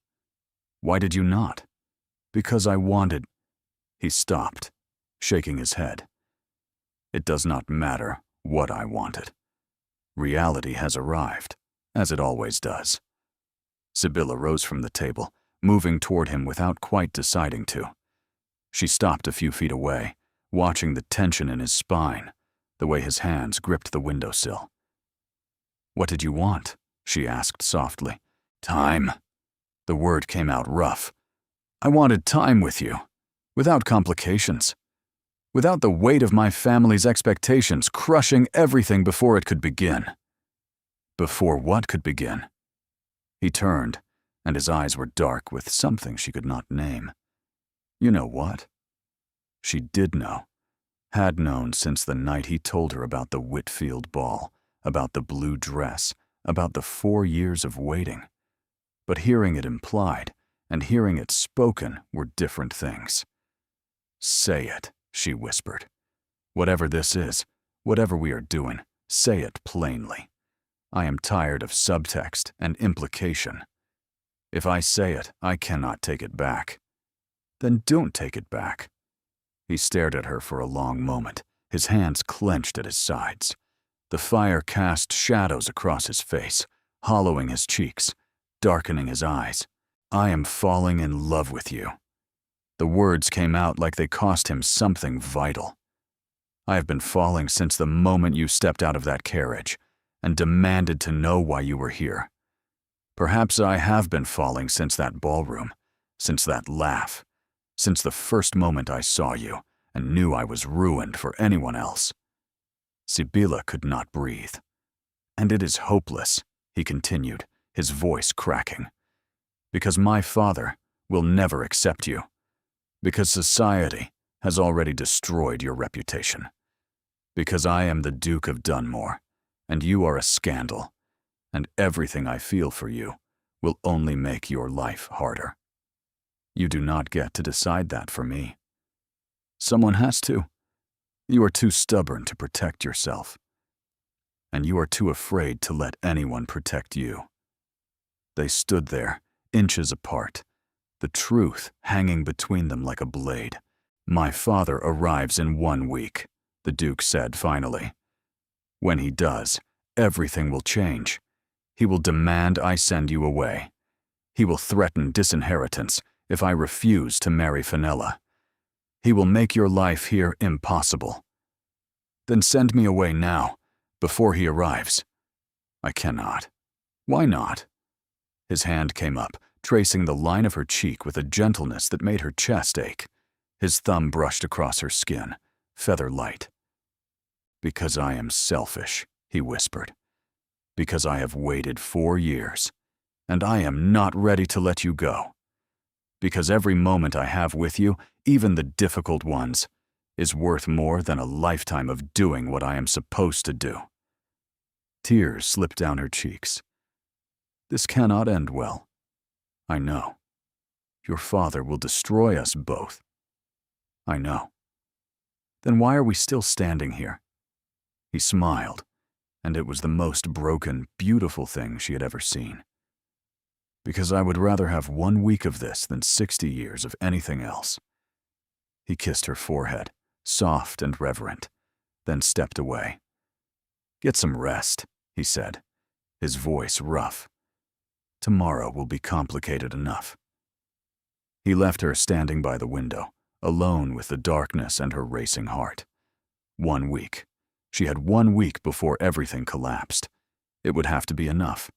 Why did you not? Because I wanted... He stopped, shaking his head. It does not matter what I wanted. Reality has arrived, as it always does. Sibylla rose from the table, moving toward him without quite deciding to. She stopped a few feet away, watching the tension in his spine, the way his hands gripped the windowsill. What did you want? She asked softly. Time. The word came out rough. I wanted time with you, without complications. Without the weight of my family's expectations crushing everything before it could begin. Before what could begin? He turned, and his eyes were dark with something she could not name. You know what? She did know, had known since the night he told her about the Whitfield ball, about the blue dress, about the 4 years of waiting. But hearing it implied and hearing it spoken were different things. Say it, she whispered. Whatever this is, whatever we are doing, say it plainly. I am tired of subtext and implication. If I say it, I cannot take it back. Then don't take it back. He stared at her for a long moment, his hands clenched at his sides. The fire cast shadows across his face, hollowing his cheeks, darkening his eyes. I am falling in love with you. The words came out like they cost him something vital. I have been falling since the moment you stepped out of that carriage and demanded to know why you were here. Perhaps I have been falling since that ballroom, since that laugh, since the first moment I saw you and knew I was ruined for anyone else. Sibylla could not breathe. And it is hopeless, he continued, his voice cracking. Because my father will never accept you. Because society has already destroyed your reputation. Because I am the Duke of Dunmore, and you are a scandal, and everything I feel for you will only make your life harder. You do not get to decide that for me. Someone has to. You are too stubborn to protect yourself. And you are too afraid to let anyone protect you. They stood there, inches apart, the truth hanging between them like a blade. My father arrives in 1 week, the Duke said finally. When he does, everything will change. He will demand I send you away. He will threaten disinheritance if I refuse to marry Fenella. He will make your life here impossible. Then send me away now, before he arrives. I cannot. Why not? His hand came up, tracing the line of her cheek with a gentleness that made her chest ache. His thumb brushed across her skin, feather light. Because I am selfish, he whispered. Because I have waited 4 years, and I am not ready to let you go. Because every moment I have with you, even the difficult ones, is worth more than a lifetime of doing what I am supposed to do. Tears slipped down her cheeks. This cannot end well. I know. Your father will destroy us both. I know. Then why are we still standing here? He smiled, and it was the most broken, beautiful thing she had ever seen. Because I would rather have 1 week of this than 60 years of anything else. He kissed her forehead, soft and reverent, then stepped away. Get some rest, he said, his voice rough. Tomorrow will be complicated enough. He left her standing by the window, alone with the darkness and her racing heart. 1 week. She had 1 week before everything collapsed. It would have to be enough.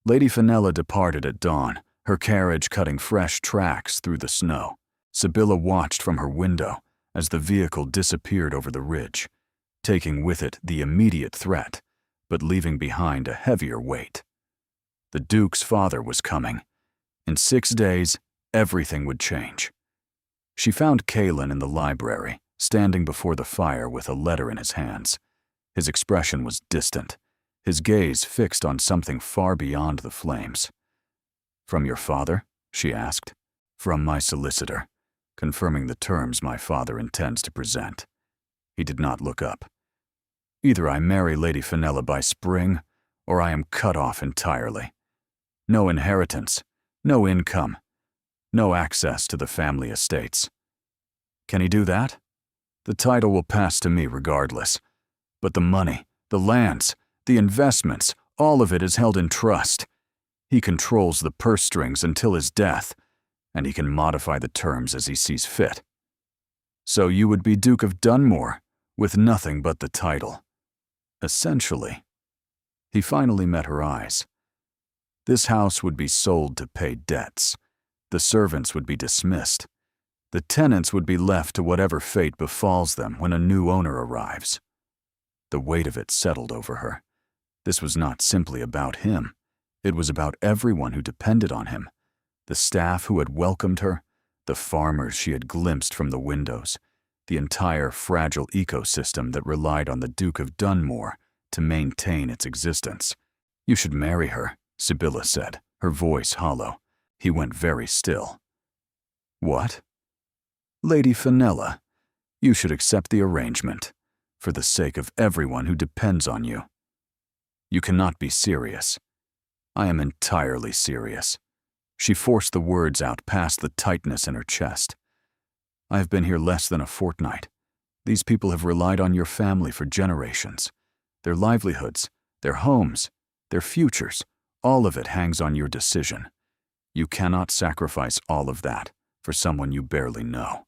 Lady Fenella departed at dawn, her carriage cutting fresh tracks through the snow. Sibylla watched from her window as the vehicle disappeared over the ridge, taking with it the immediate threat, but leaving behind a heavier weight. The Duke's father was coming. In 6 days, everything would change. She found Kalen in the library, standing before the fire with a letter in his hands. His expression was distant, his gaze fixed on something far beyond the flames. "From your father?" she asked. "From my solicitor, confirming the terms my father intends to present." He did not look up. "Either I marry Lady Fenella by spring, or I am cut off entirely. No inheritance, no income, no access to the family estates." "Can he do that?" "The title will pass to me regardless. But the money, the lands, the investments, all of it is held in trust. He controls the purse strings until his death, and he can modify the terms as he sees fit." "So you would be Duke of Dunmore, with nothing but the title." "Essentially." He finally met her eyes. This house would be sold to pay debts. The servants would be dismissed. The tenants would be left to whatever fate befalls them when a new owner arrives. The weight of it settled over her. This was not simply about him. It was about everyone who depended on him. The staff who had welcomed her, the farmers she had glimpsed from the windows, the entire fragile ecosystem that relied on the Duke of Dunmore to maintain its existence. "You should marry her," Sibylla said, her voice hollow. He went very still. "What?" "Lady Fenella, you should accept the arrangement, for the sake of everyone who depends on you." "You cannot be serious." "I am entirely serious." She forced the words out past the tightness in her chest. "I have been here less than a fortnight. These people have relied on your family for generations. Their livelihoods, their homes, their futures, all of it hangs on your decision. You cannot sacrifice all of that for someone you barely know."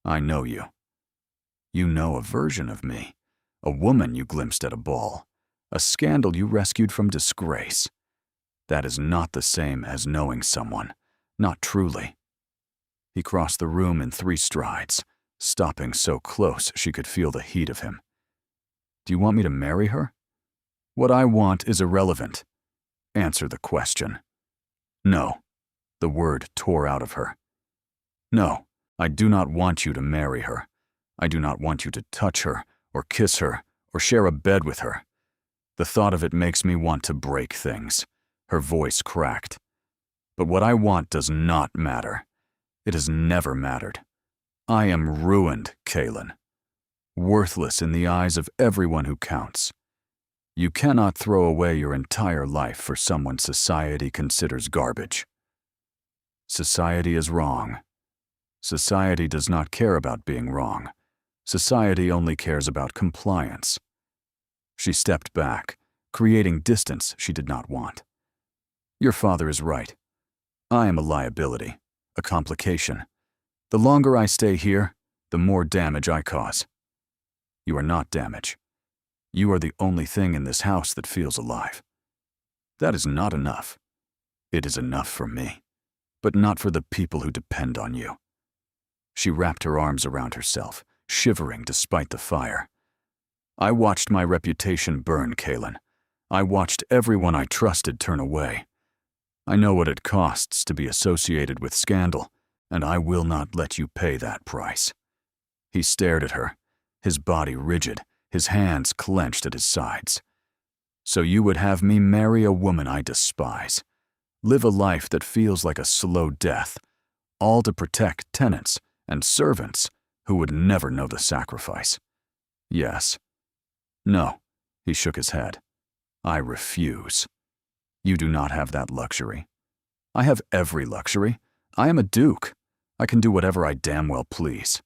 "I know you. You know a version of me, a woman you glimpsed at a ball, a scandal you rescued from disgrace. That is not the same as knowing someone, not truly." He crossed the room in 3 strides, stopping so close she could feel the heat of him. "Do you want me to marry her?" "What I want is irrelevant. Answer the question." "No." The word tore out of her. "No, I do not want you to marry her. I do not want you to touch her, or kiss her, or share a bed with her. The thought of it makes me want to break things." Her voice cracked. "But what I want does not matter. It has never mattered. I am ruined, Kalen. Worthless in the eyes of everyone who counts. You cannot throw away your entire life for someone society considers garbage." "Society is wrong." "Society does not care about being wrong. Society only cares about compliance." She stepped back, creating distance she did not want. "Your father is right. I am a liability, a complication. The longer I stay here, the more damage I cause." "You are not damage. You are the only thing in this house that feels alive." "That is not enough." "It is enough for me, but not for the people who depend on you." She wrapped her arms around herself, shivering despite the fire. "I watched my reputation burn, Kalen. I watched everyone I trusted turn away. I know what it costs to be associated with scandal, and I will not let you pay that price." He stared at her, his body rigid, his hands clenched at his sides. "So you would have me marry a woman I despise, live a life that feels like a slow death, all to protect tenants and servants who would never know the sacrifice. Yes. No, he shook his head. I refuse. You do not have that luxury. I have every luxury. I am a duke. I can do whatever I damn well please.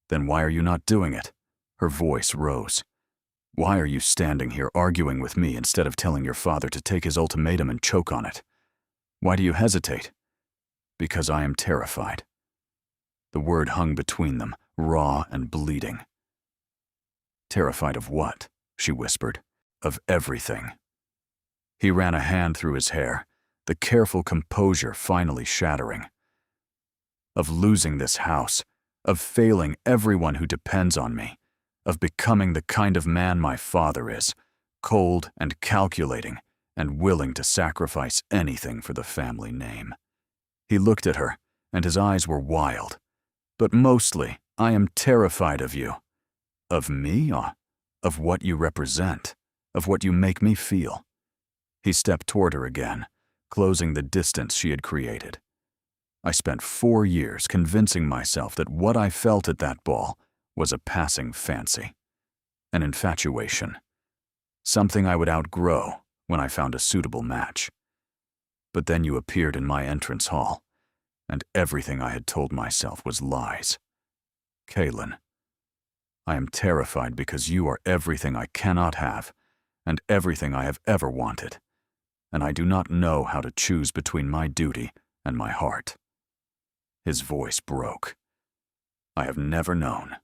Then why are you not doing it? Her voice rose. Why are you standing here arguing with me instead of telling your father to take his ultimatum and choke on it? Why do you hesitate? Because I am terrified. The word hung between them, raw and bleeding. Terrified of what? She whispered. Of everything. He ran a hand through his hair, the careful composure finally shattering. Of losing this house, of failing everyone who depends on me, of becoming the kind of man my father is, cold and calculating and willing to sacrifice anything for the family name. He looked at her, and his eyes were wild. But mostly, I am terrified of you. Of me? Of what you represent, of what you make me feel. He stepped toward her again, closing the distance she had created. I spent 4 years convincing myself that what I felt at that ball was a passing fancy, an infatuation, something I would outgrow when I found a suitable match. But then you appeared in my entrance hall, and everything I had told myself was lies. Kaylin, I am terrified because you are everything I cannot have, and everything I have ever wanted, and I do not know how to choose between my duty and my heart. His voice broke. I have never known.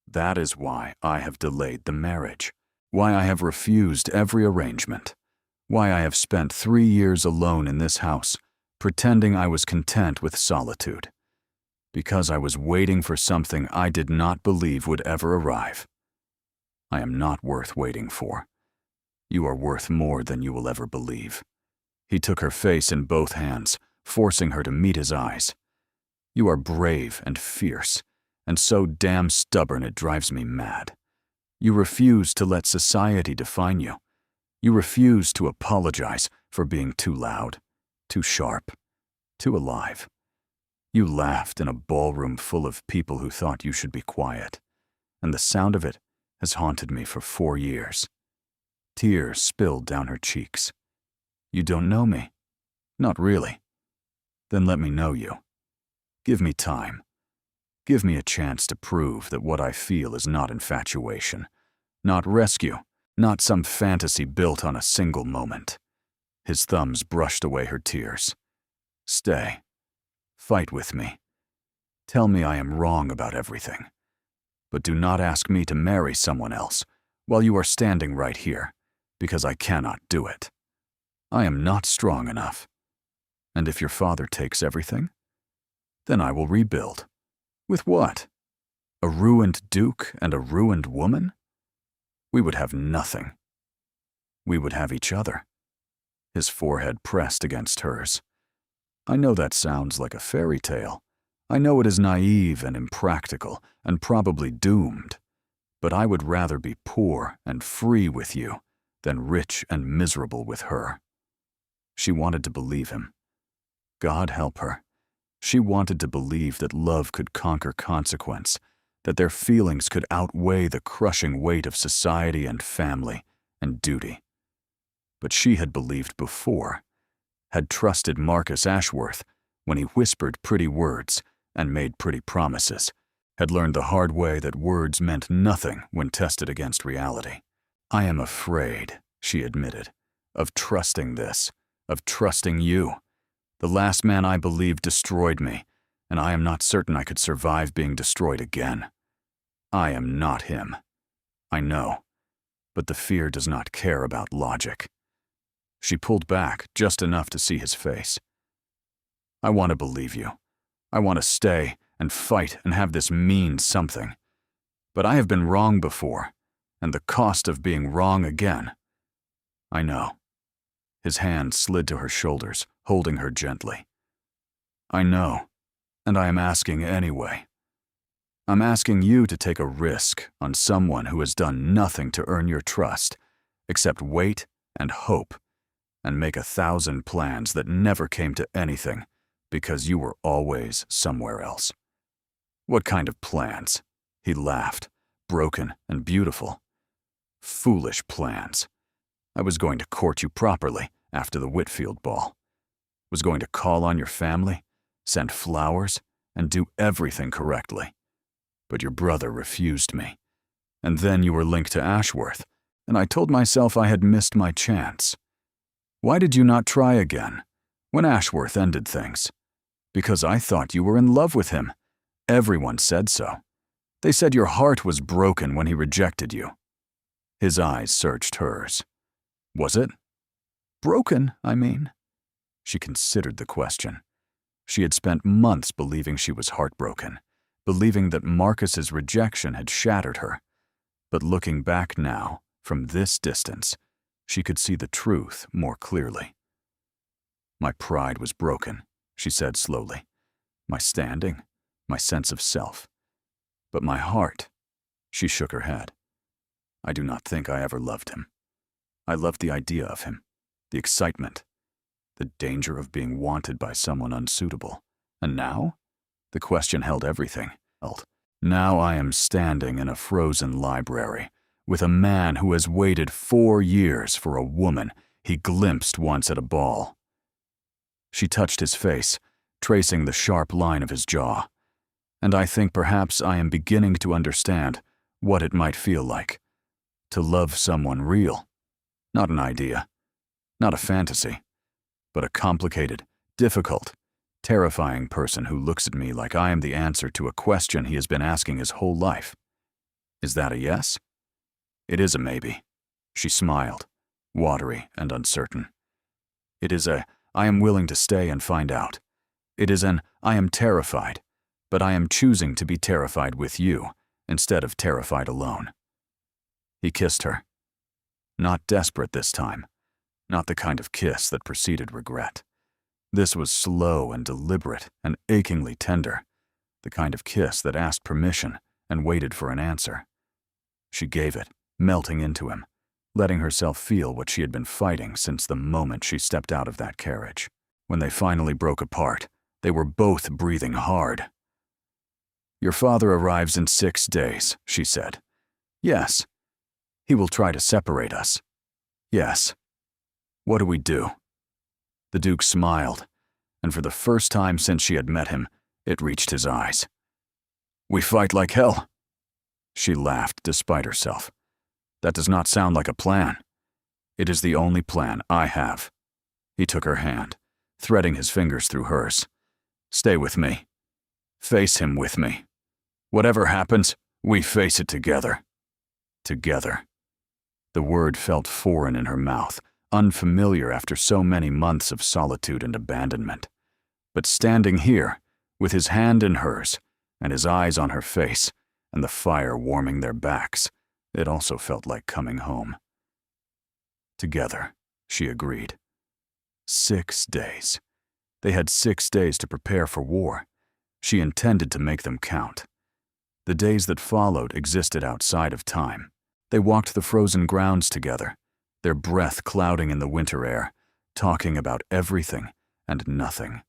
That is why I have delayed the marriage, why I have refused every arrangement, why I have spent 3 years alone in this house, pretending I was content with solitude, because I was waiting for something I did not believe would ever arrive. I am not worth waiting for. You are worth more than you will ever believe. He took her face in both hands, forcing her to meet his eyes. You are brave and fierce, and so damn stubborn it drives me mad. You refuse to let society define you. You refuse to apologize for being too loud, too sharp, too alive. You laughed in a ballroom full of people who thought you should be quiet, and the sound of it has haunted me for 4 years. Tears spilled down her cheeks. You don't know me? Not really. Then let me know you. Give me time. Give me a chance to prove that what I feel is not infatuation, not rescue, not some fantasy built on a single moment. His thumbs brushed away her tears. Stay. Fight with me. Tell me I am wrong about everything. But do not ask me to marry someone else while you are standing right here, because I cannot do it. I am not strong enough. And if your father takes everything, then I will rebuild. With what? A ruined duke and a ruined woman? We would have nothing. We would have each other. His forehead pressed against hers. I know that sounds like a fairy tale. I know it is naive and impractical and probably doomed. But I would rather be poor and free with you than rich and miserable with her. She wanted to believe him. God help her. She wanted to believe that love could conquer consequence, that their feelings could outweigh the crushing weight of society and family and duty. But she had believed before, had trusted Marcus Ashworth when he whispered pretty words and made pretty promises, had learned the hard way that words meant nothing when tested against reality. I am afraid, she admitted, of trusting this, of trusting you. The last man I believed destroyed me, and I am not certain I could survive being destroyed again. I am not him. I know, but the fear does not care about logic. She pulled back just enough to see his face. I want to believe you. I want to stay and fight and have this mean something. But I have been wrong before, and the cost of being wrong again. I know. His hand slid to her shoulders, holding her gently. I know, and I am asking anyway. I'm asking you to take a risk on someone who has done nothing to earn your trust, except wait and hope, and make 1,000 plans that never came to anything because you were always somewhere else. What kind of plans? He laughed, broken and beautiful. Foolish plans. I was going to court you properly after the Whitfield ball. Was going to call on your family, send flowers, and do everything correctly. But your brother refused me. And then you were linked to Ashworth, and I told myself I had missed my chance. Why did you not try again, when Ashworth ended things? Because I thought you were in love with him. Everyone said so. They said your heart was broken when he rejected you. His eyes searched hers. Was it? Broken, I mean. She considered the question. She had spent months believing she was heartbroken, believing that Marcus's rejection had shattered her. But looking back now, from this distance, she could see the truth more clearly. My pride was broken, she said slowly. My standing, my sense of self. But my heart, she shook her head. I do not think I ever loved him. I loved the idea of him, the excitement, the danger of being wanted by someone unsuitable. And now? The question held everything. Now I am standing in a frozen library with a man who has waited 4 years for a woman he glimpsed once at a ball. She touched his face, tracing the sharp line of his jaw. And I think perhaps I am beginning to understand what it might feel like to love someone real. Not an idea, not a fantasy, but a complicated, difficult, terrifying person who looks at me like I am the answer to a question he has been asking his whole life. Is that a yes? It is a maybe. She smiled, watery and uncertain. It is a, I am willing to stay and find out. It is an, I am terrified, but I am choosing to be terrified with you instead of terrified alone. He kissed her. Not desperate this time, not the kind of kiss that preceded regret. This was slow and deliberate and achingly tender, the kind of kiss that asked permission and waited for an answer. She gave it, melting into him, letting herself feel what she had been fighting since the moment she stepped out of that carriage. When they finally broke apart, they were both breathing hard. Your father arrives in 6 days, she said. Yes. He will try to separate us. Yes. What do we do? The Duke smiled, and for the first time since she had met him, it reached his eyes. We fight like hell. She laughed despite herself. That does not sound like a plan. It is the only plan I have. He took her hand, threading his fingers through hers. Stay with me. Face him with me. Whatever happens, we face it together. Together. The word felt foreign in her mouth, unfamiliar after so many months of solitude and abandonment. But standing here, with his hand in hers, and his eyes on her face, and the fire warming their backs, it also felt like coming home. Together, she agreed. 6 days. They had 6 days to prepare for war. She intended to make them count. The days that followed existed outside of time. They walked the frozen grounds together, their breath clouding in the winter air, talking about everything and nothing.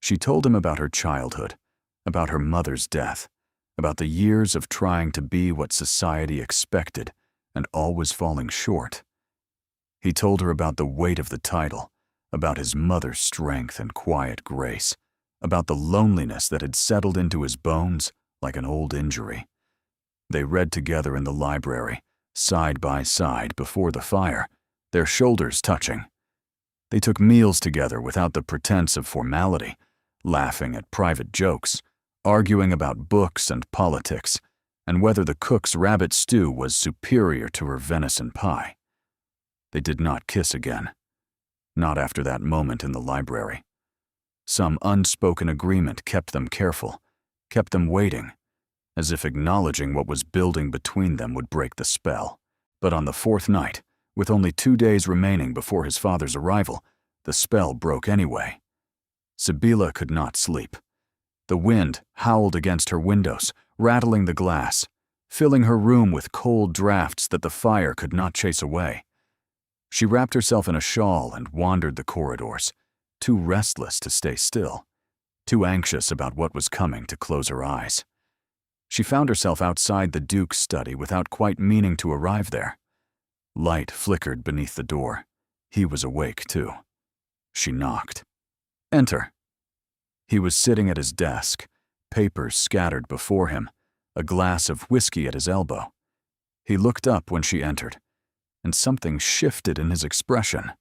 She told him about her childhood, about her mother's death, about the years of trying to be what society expected and always falling short. He told her about the weight of the title, about his mother's strength and quiet grace, about the loneliness that had settled into his bones like an old injury. They read together in the library, side by side before the fire, their shoulders touching. They took meals together without the pretense of formality, laughing at private jokes, arguing about books and politics, and whether the cook's rabbit stew was superior to her venison pie. They did not kiss again. Not after that moment in the library. Some unspoken agreement kept them careful, kept them waiting, as if acknowledging what was building between them would break the spell. But on the 4th night, with only 2 days remaining before his father's arrival, the spell broke anyway. Sibylla could not sleep. The wind howled against her windows, rattling the glass, filling her room with cold drafts that the fire could not chase away. She wrapped herself in a shawl and wandered the corridors, too restless to stay still, too anxious about what was coming to close her eyes. She found herself outside the Duke's study without quite meaning to arrive there. Light flickered beneath the door. He was awake, too. She knocked. "Enter." He was sitting at his desk, papers scattered before him, a glass of whiskey at his elbow. He looked up when she entered, and something shifted in his expression,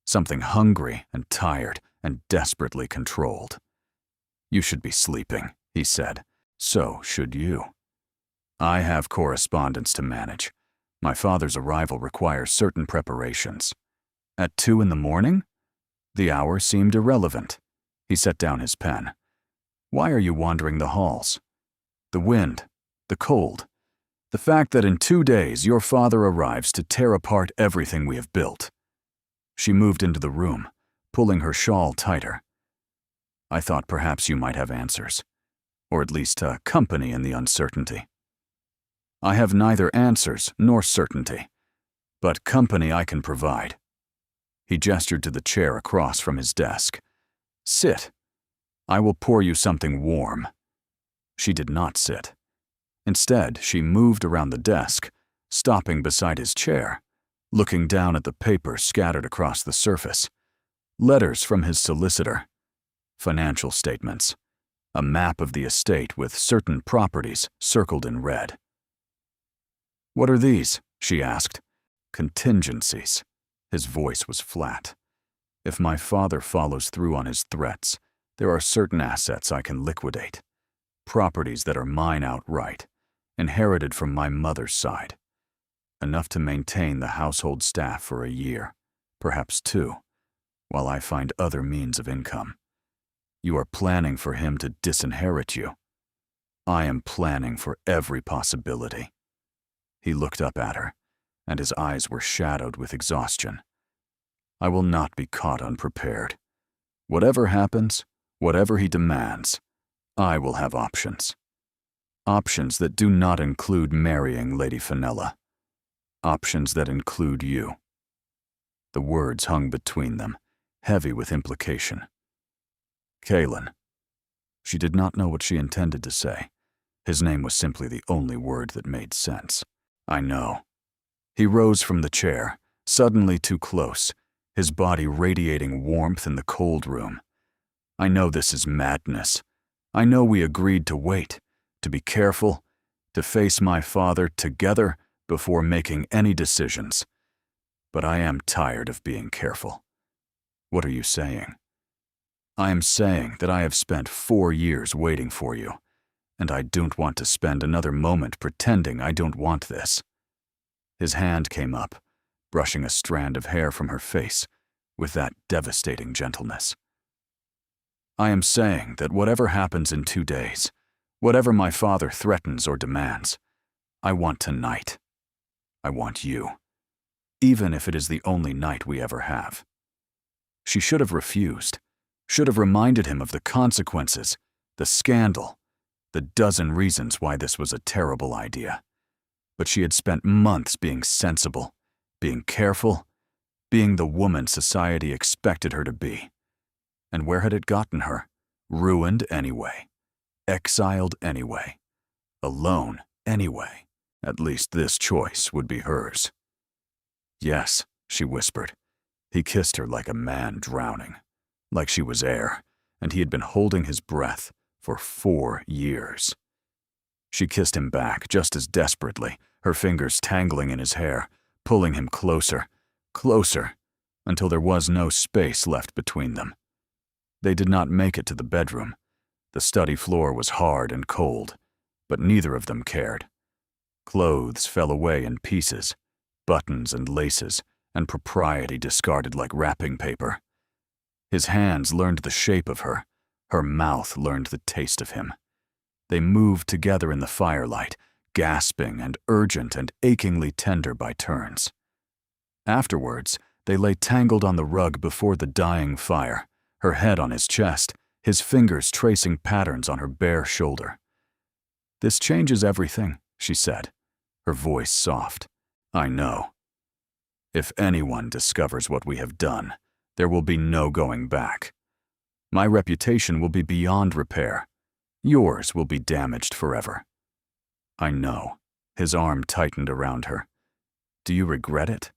something hungry and tired and desperately controlled. "You should be sleeping," he said. "So should you. I have correspondence to manage. My father's arrival requires certain preparations." At 2 in the morning? The hour seemed irrelevant. He set down his pen. "Why are you wandering the halls?" "The wind, the cold, the fact that in 2 days your father arrives to tear apart everything we have built." She moved into the room, pulling her shawl tighter. "I thought perhaps you might have answers, or at least company in the uncertainty." "I have neither answers nor certainty, but company I can provide." He gestured to the chair across from his desk. "Sit. I will pour you something warm." She did not sit. Instead, she moved around the desk, stopping beside his chair, looking down at the papers scattered across the surface. Letters from his solicitor, financial statements, a map of the estate with certain properties circled in red. "What are these?" she asked. "Contingencies." His voice was flat. "If my father follows through on his threats, there are certain assets I can liquidate. Properties that are mine outright, inherited from my mother's side. Enough to maintain the household staff for a year, perhaps 2, while I find other means of income. You are planning for him to disinherit you. I am planning for every possibility." He looked up at her, and his eyes were shadowed with exhaustion. "I will not be caught unprepared. Whatever happens, whatever he demands, I will have options. Options that do not include marrying Lady Fenella. Options that include you." The words hung between them, heavy with implication. "Kaelin." She did not know what she intended to say. His name was simply the only word that made sense. "I know." He rose from the chair, suddenly too close, his body radiating warmth in the cold room. "I know this is madness. I know we agreed to wait, to be careful, to face my father together before making any decisions. But I am tired of being careful." "What are you saying?" "I am saying that I have spent 4 years waiting for you, and I don't want to spend another moment pretending I don't want this." His hand came up, brushing a strand of hair from her face with that devastating gentleness. "I am saying that whatever happens in 2 days, whatever my father threatens or demands, I want tonight. I want you, even if it is the only night we ever have." She should have refused, should have reminded him of the consequences, the scandal, the dozen reasons why this was a terrible idea. But she had spent months being sensible, being careful, being the woman society expected her to be. And where had it gotten her? Ruined anyway. Exiled anyway. Alone anyway. At least this choice would be hers. "Yes," she whispered. He kissed her like a man drowning, like she was air, and he had been holding his breath for 4 years. She kissed him back just as desperately, her fingers tangling in his hair, pulling him closer, closer, until there was no space left between them. They did not make it to the bedroom. The study floor was hard and cold, but neither of them cared. Clothes fell away in pieces, buttons and laces, and propriety discarded like wrapping paper. His hands learned the shape of her mouth learned the taste of him. They moved together in the firelight, gasping and urgent and achingly tender by turns. Afterwards, they lay tangled on the rug before the dying fire, her head on his chest, his fingers tracing patterns on her bare shoulder. "This changes everything," she said, her voice soft. "I know. If anyone discovers what we have done, there will be no going back. My reputation will be beyond repair. Yours will be damaged forever. I know. His arm tightened around her. Do you regret it?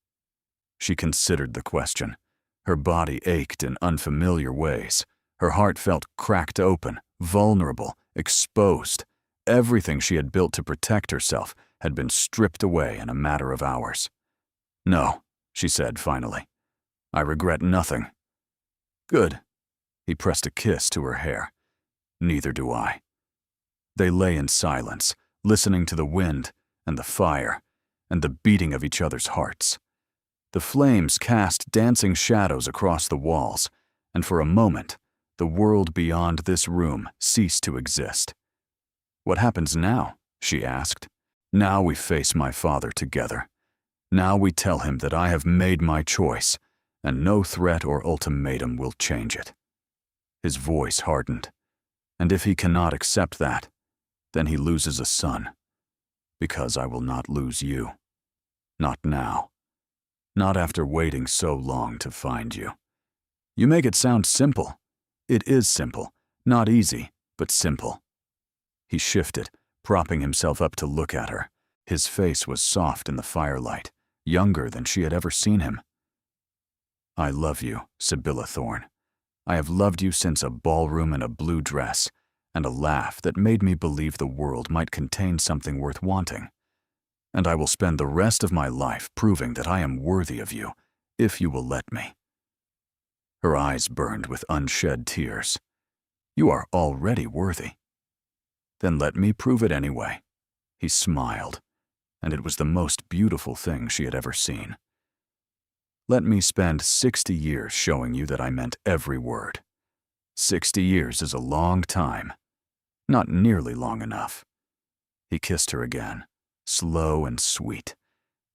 She considered the question. Her body ached in unfamiliar ways. Her heart felt cracked open, vulnerable, exposed. Everything she had built to protect herself had been stripped away in a matter of hours. No, she said finally. I regret nothing. Good. He pressed a kiss to her hair. Neither do I. They lay in silence, listening to the wind and the fire and the beating of each other's hearts. The flames cast dancing shadows across the walls, and for a moment, the world beyond this room ceased to exist. What happens now? She asked. Now we face my father together. Now we tell him that I have made my choice, and no threat or ultimatum will change it. His voice hardened. And if he cannot accept that, then he loses a son. Because I will not lose you. Not now. Not after waiting so long to find you. You make it sound simple. It is simple. Not easy, but simple. He shifted, propping himself up to look at her. His face was soft in the firelight, younger than she had ever seen him. I love you, Sibylla Thorne. I have loved you since a ballroom in a blue dress, and a laugh that made me believe the world might contain something worth wanting. And I will spend the rest of my life proving that I am worthy of you, if you will let me. Her eyes burned with unshed tears. You are already worthy. Then let me prove it anyway. He smiled, and it was the most beautiful thing she had ever seen. Let me spend 60 years showing you that I meant every word. 60 years is a long time. Not nearly long enough. He kissed her again, slow and sweet,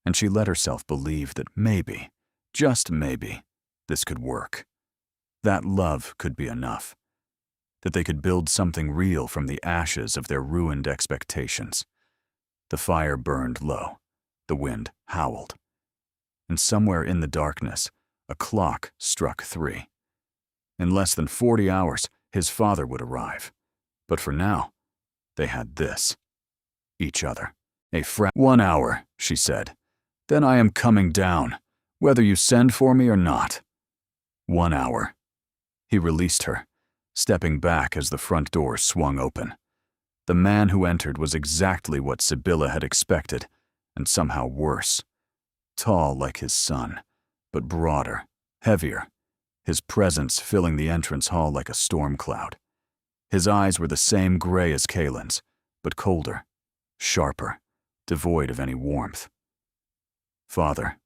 and she let herself believe that maybe, just maybe, this could work. That love could be enough. That they could build something real from the ashes of their ruined expectations. The fire burned low. The wind howled. And somewhere in the darkness, a clock struck 3. In less than 40 hours, his father would arrive. But for now, they had this. Each other. 1 hour, she said. Then I am coming down, whether you send for me or not. 1 hour. He released her, stepping back as the front door swung open. The man who entered was exactly what Sibylla had expected, and somehow worse. Tall like his son, but broader, heavier, his presence filling the entrance hall like a storm cloud. His eyes were the same gray as Kaylin's, but colder, sharper, devoid of any warmth. Father.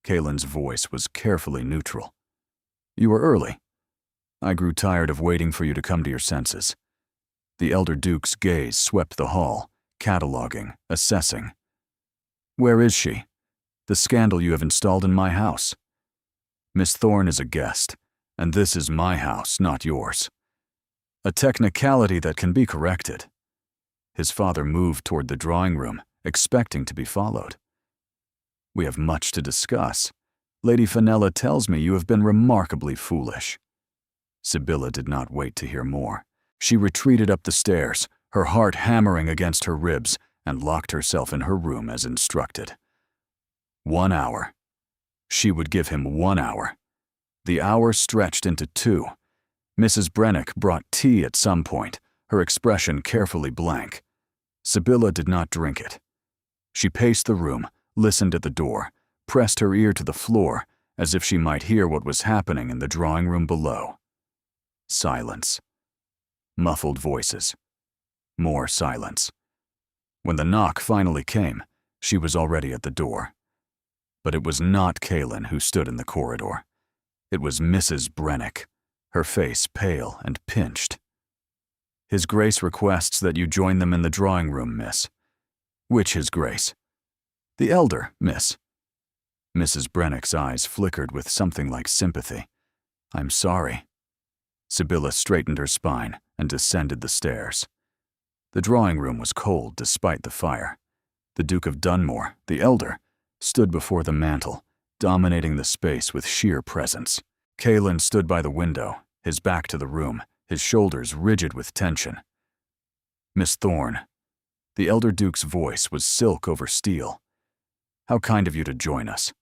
Kaylin's voice was carefully neutral. You were early. I grew tired of waiting for you to come to your senses. The elder Duke's gaze swept the hall, cataloging, assessing. Where is she? The scandal you have installed in my house. Miss Thorne is a guest, and this is my house, not yours. A technicality that can be corrected. His father moved toward the drawing room, expecting to be followed. We have much to discuss. Lady Fenella tells me you have been remarkably foolish. Sibylla did not wait to hear more. She retreated up the stairs, her heart hammering against her ribs, and locked herself in her room as instructed. 1 hour. She would give him 1 hour. The hour stretched into 2. Mrs. Brennick brought tea at some point, her expression carefully blank. Sibylla did not drink it. She paced the room, listened at the door, pressed her ear to the floor, as if she might hear what was happening in the drawing room below. Silence. Muffled voices. More silence. When the knock finally came, she was already at the door. But it was not Kaylin who stood in the corridor. It was Mrs. Brennick, her face pale and pinched. His Grace requests that you join them in the drawing room, miss. Which His Grace? The elder, miss. Mrs. Brennick's eyes flickered with something like sympathy. I'm sorry. Sibylla straightened her spine and descended the stairs. The drawing room was cold despite the fire. The Duke of Dunmore, the elder, stood before the mantel, dominating the space with sheer presence. Kaylin stood by the window, his back to the room, his shoulders rigid with tension. Miss Thorne. The elder duke's voice was silk over steel. "How kind of you to join us."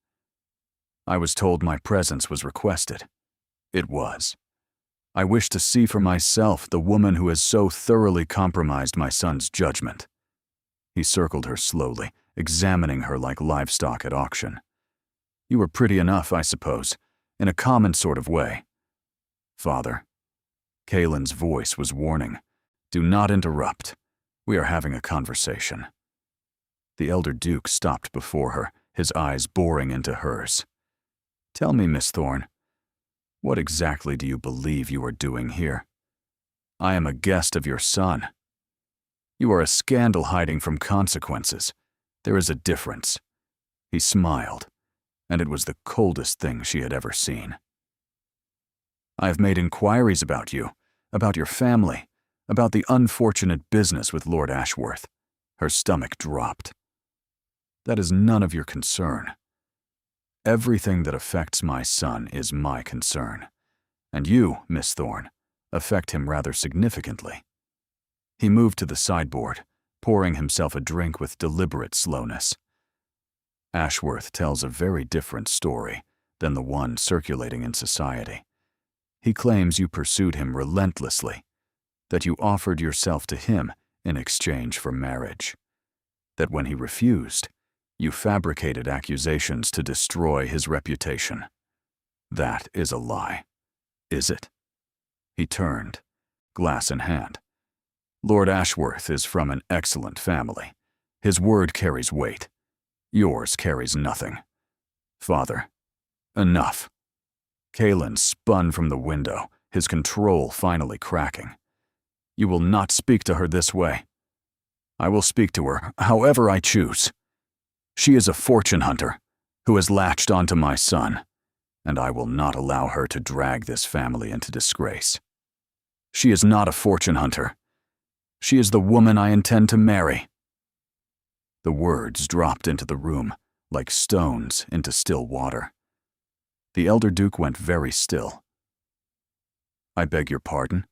"I was told my presence was requested." It was. "I wish to see for myself the woman who has so thoroughly compromised my son's judgment." He circled her slowly, examining her like livestock at auction. "You were pretty enough, I suppose, in a common sort of way." "Father." Kalen's voice was warning. "Do not interrupt. We are having a conversation." The elder duke stopped before her, his eyes boring into hers. "Tell me, Miss Thorne, what exactly do you believe you are doing here? I am a guest of your son. You are a scandal hiding from consequences. There is a difference." He smiled, and it was the coldest thing she had ever seen. "I have made inquiries about you, about your family, about the unfortunate business with Lord Ashworth." Her stomach dropped. "That is none of your concern. Everything that affects my son is my concern. And you, Miss Thorne, affect him rather significantly." He moved to the sideboard, pouring himself a drink with deliberate slowness. "Ashworth tells a very different story than the one circulating in society. He claims you pursued him relentlessly, that you offered yourself to him in exchange for marriage, that when he refused, you fabricated accusations to destroy his reputation. That is a lie, is it?" He turned, glass in hand. "Lord Ashworth is from an excellent family. His word carries weight. Yours carries nothing. Father, enough." Kalen spun from the window, his control finally cracking. "You will not speak to her this way." "I will speak to her however I choose. She is a fortune hunter who has latched onto my son, and I will not allow her to drag this family into disgrace. She is not a fortune hunter. She is the woman I intend to marry." The words dropped into the room like stones into still water. The elder duke went very still. "I beg your pardon?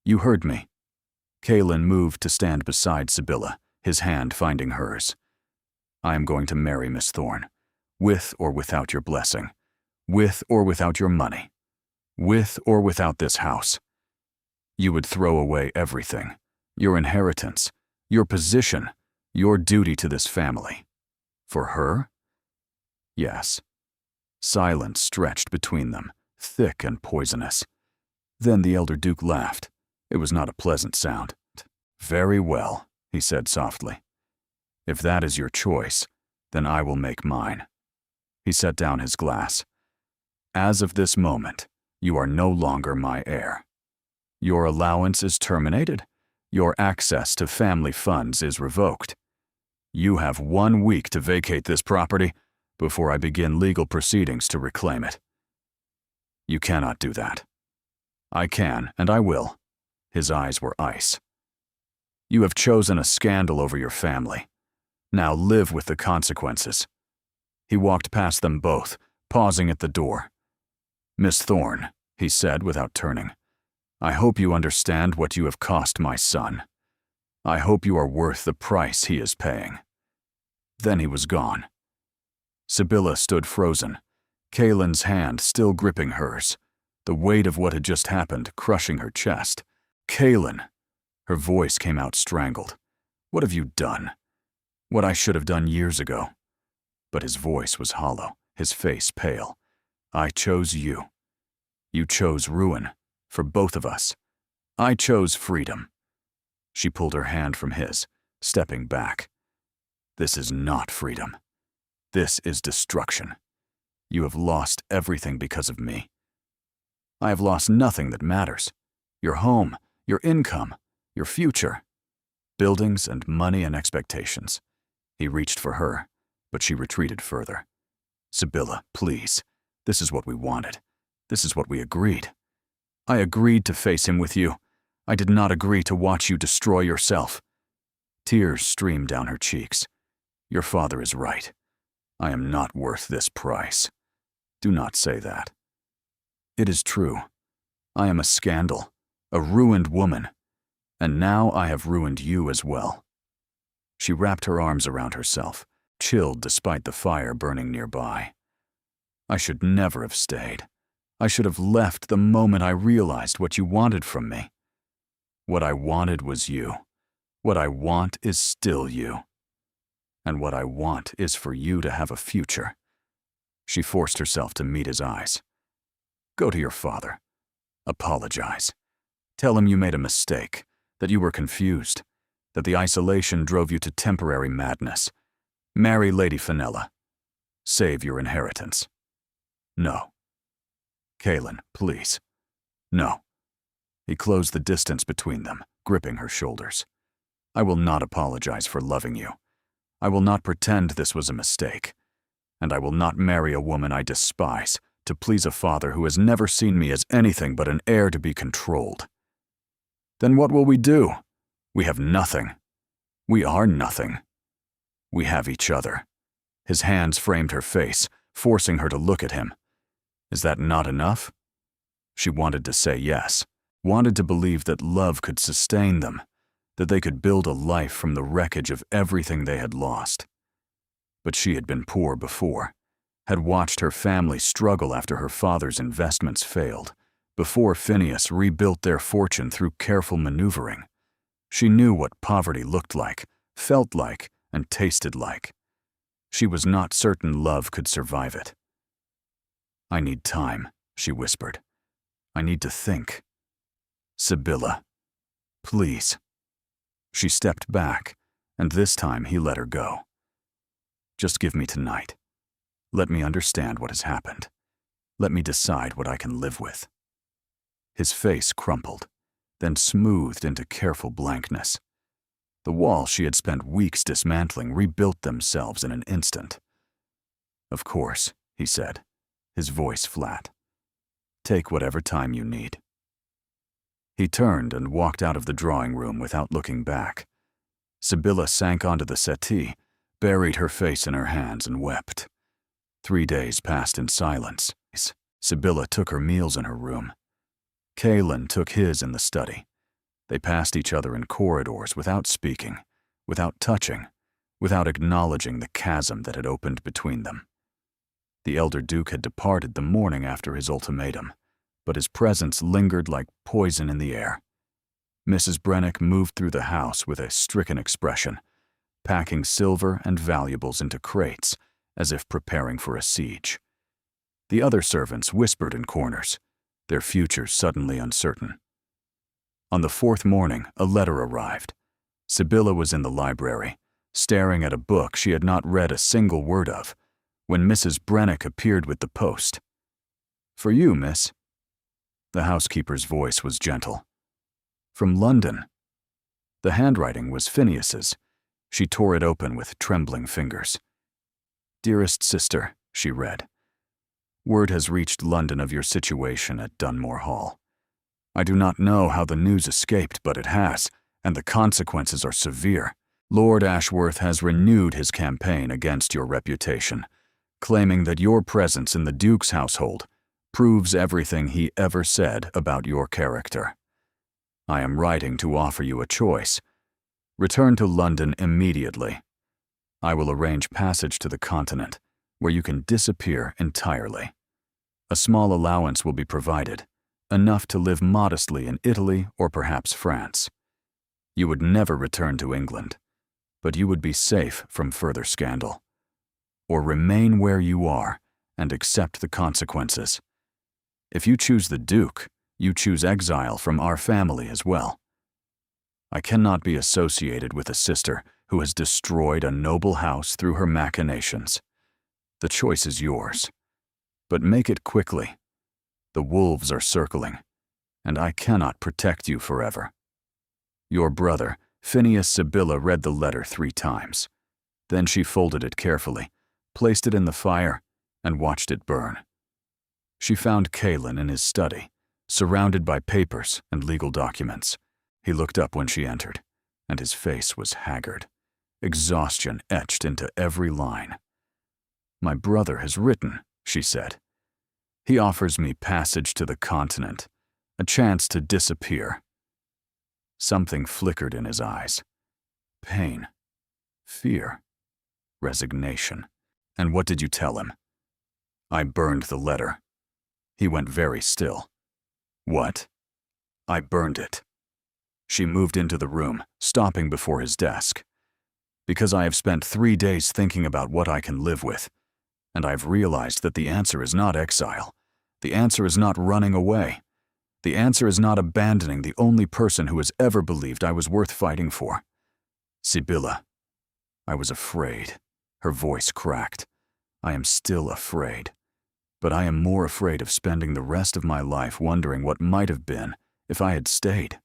You heard me." Kalen moved to stand beside Sibylla, his hand finding hers. "I am going to marry Miss Thorne, with or without your blessing, with or without your money, with or without this house. You would throw away everything, your inheritance, your position, your duty to this family. For her?" "Yes." Silence stretched between them, thick and poisonous. Then the elder duke laughed. It was not a pleasant sound. "Very well," he said softly. "If that is your choice, then I will make mine." He set down his glass. "As of this moment, you are no longer my heir. Your allowance is terminated. Your access to family funds is revoked. You have 1 week to vacate this property before I begin legal proceedings to reclaim it." "You cannot do that." "I can, and I will." His eyes were ice. "You have chosen a scandal over your family. Now live with the consequences." He walked past them both, pausing at the door. "Miss Thorne," he said without turning, "I hope you understand what you have cost my son. I hope you are worth the price he is paying." Then he was gone. Sibylla stood frozen, Kalen's hand still gripping hers, the weight of what had just happened crushing her chest. "Kalen!" Her voice came out strangled. "What have you done? What I should have done years ago." But his voice was hollow, his face pale. "I chose you. You chose ruin, for both of us. I chose freedom." She pulled her hand from his, stepping back. "This is not freedom. This is destruction. You have lost everything because of me." "I have lost nothing that matters. Your home, your income, your future. Buildings and money and expectations." He reached for her, but she retreated further. "Sibylla, please. This is what we wanted. This is what we agreed. I agreed to face him with you. I did not agree to watch you destroy yourself." Tears streamed down her cheeks. "Your father is right. I am not worth this price. Do not say that. It is true. I am a scandal, a ruined woman, and now I have ruined you as well." She wrapped her arms around herself, chilled despite the fire burning nearby. I should never have stayed. I should have left the moment I realized what you wanted from me. What I wanted was you. What I want is still you. And what I want is for you to have a future. She forced herself to meet his eyes. Go to your father. Apologize. Tell him you made a mistake, that you were confused, that the isolation drove you to temporary madness. Marry Lady Fenella. Save your inheritance. No. Kaylin, please. No. He closed the distance between them, gripping her shoulders. I will not apologize for loving you. I will not pretend this was a mistake. And I will not marry a woman I despise to please a father who has never seen me as anything but an heir to be controlled. Then what will we do? We have nothing. We are nothing. We have each other. His hands framed her face, forcing her to look at him. Is that not enough? She wanted to say yes, wanted to believe that love could sustain them, that they could build a life from the wreckage of everything they had lost. But she had been poor before, had watched her family struggle after her father's investments failed, before Phineas rebuilt their fortune through careful maneuvering. She knew what poverty looked like, felt like, and tasted like. She was not certain love could survive it. I need time, she whispered. I need to think. Sibylla, please. She stepped back, and this time he let her go. Just give me tonight. Let me understand what has happened. Let me decide what I can live with. His face crumpled, then smoothed into careful blankness. The walls she had spent weeks dismantling rebuilt themselves in an instant. Of course, he said, his voice flat. Take whatever time you need. He turned and walked out of the drawing room without looking back. Sibylla sank onto the settee, buried her face in her hands, and wept. 3 days passed in silence. Sibylla took her meals in her room. Kaylin took his in the study. They passed each other in corridors without speaking, without touching, without acknowledging the chasm that had opened between them. The elder Duke had departed the morning after his ultimatum, but his presence lingered like poison in the air. Mrs. Brennick moved through the house with a stricken expression, packing silver and valuables into crates as if preparing for a siege. The other servants whispered in corners, their futures suddenly uncertain. On the 4th morning, a letter arrived. Sibylla was in the library, staring at a book she had not read a single word of, when Mrs. Brennick appeared with the post. For you, miss. The housekeeper's voice was gentle. From London. The handwriting was Phineas's. She tore it open with trembling fingers. Dearest sister, she read. Word has reached London of your situation at Dunmore Hall. I do not know how the news escaped, but it has, and the consequences are severe. Lord Ashworth has renewed his campaign against your reputation, claiming that your presence in the Duke's household proves everything he ever said about your character. I am writing to offer you a choice. Return to London immediately. I will arrange passage to the continent, where you can disappear entirely. A small allowance will be provided, enough to live modestly in Italy or perhaps France. You would never return to England, but you would be safe from further scandal. Or remain where you are and accept the consequences. If you choose the Duke, you choose exile from our family as well. I cannot be associated with a sister who has destroyed a noble house through her machinations. The choice is yours. But make it quickly. The wolves are circling, and I cannot protect you forever. Your brother, Phineas. Sibylla read the letter 3 times. Then she folded it carefully, placed it in the fire, and watched it burn. She found Kaylin in his study, surrounded by papers and legal documents. He looked up when she entered, and his face was haggard, exhaustion etched into every line. My brother has written, she said. He offers me passage to the continent, a chance to disappear. Something flickered in his eyes. Pain. Fear. Resignation. And what did you tell him? I burned the letter. He went very still. What? I burned it. She moved into the room, stopping before his desk. Because I have spent 3 days thinking about what I can live with, and I've realized that the answer is not exile. The answer is not running away. The answer is not abandoning the only person who has ever believed I was worth fighting for. Sibylla. I was afraid. Her voice cracked. I am still afraid. But I am more afraid of spending the rest of my life wondering what might have been if I had stayed.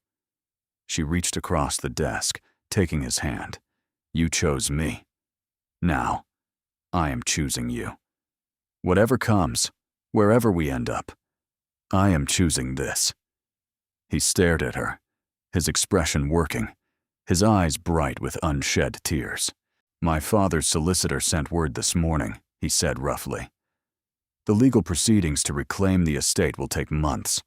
She reached across the desk, taking his hand. You chose me. Now, I am choosing you. Whatever comes, wherever we end up, I am choosing this. He stared at her, his expression working, his eyes bright with unshed tears. My father's solicitor sent word this morning, he said roughly. The legal proceedings to reclaim the estate will take months.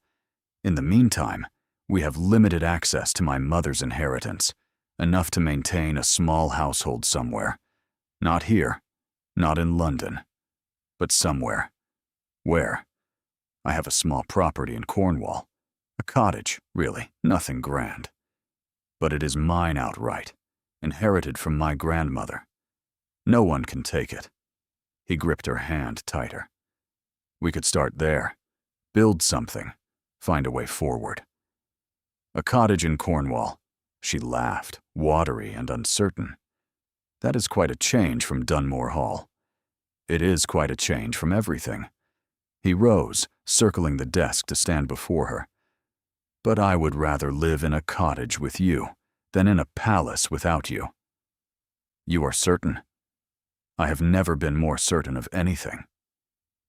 In the meantime, we have limited access to my mother's inheritance, enough to maintain a small household somewhere. Not here, not in London, but somewhere. Where? I have a small property in Cornwall. A cottage, really, nothing grand. But it is mine outright, inherited from my grandmother. No one can take it. He gripped her hand tighter. We could start there, build something, find a way forward. A cottage in Cornwall. She laughed, watery and uncertain. That is quite a change from Dunmore Hall. It is quite a change from everything. He rose, circling the desk to stand before her. But I would rather live in a cottage with you than in a palace without you. You are certain? I have never been more certain of anything.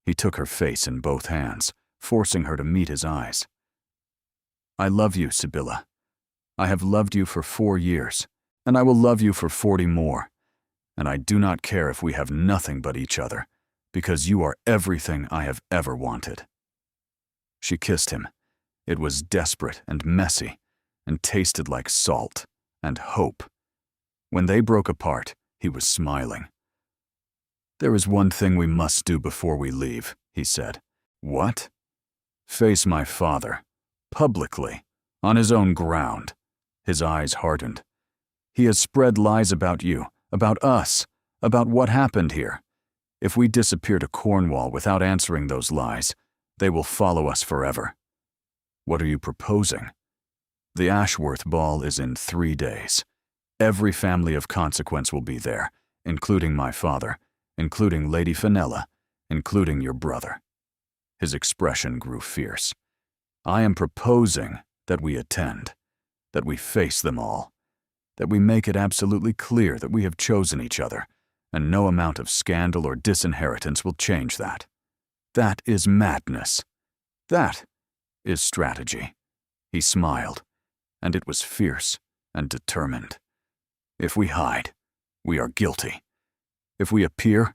He took her face in both hands, forcing her to meet his eyes. I love you, Sibylla. I have loved you for 4 years, and I will love you for 40 more. And I do not care if we have nothing but each other, because you are everything I have ever wanted. She kissed him. It was desperate and messy, and tasted like salt and hope. When they broke apart, he was smiling. There is one thing we must do before we leave, he said. What? Face my father. Publicly, on his own ground. His eyes hardened. He has spread lies about you, about us, about what happened here. If we disappear to Cornwall without answering those lies, they will follow us forever. What are you proposing? The Ashworth ball is in 3 days. Every family of consequence will be there, including my father, including Lady Fenella, including your brother. His expression grew fierce. I am proposing that we attend, that we face them all, that we make it absolutely clear that we have chosen each other, and no amount of scandal or disinheritance will change that. That is madness. That is strategy. He smiled, and it was fierce and determined. If we hide, we are guilty. If we appear,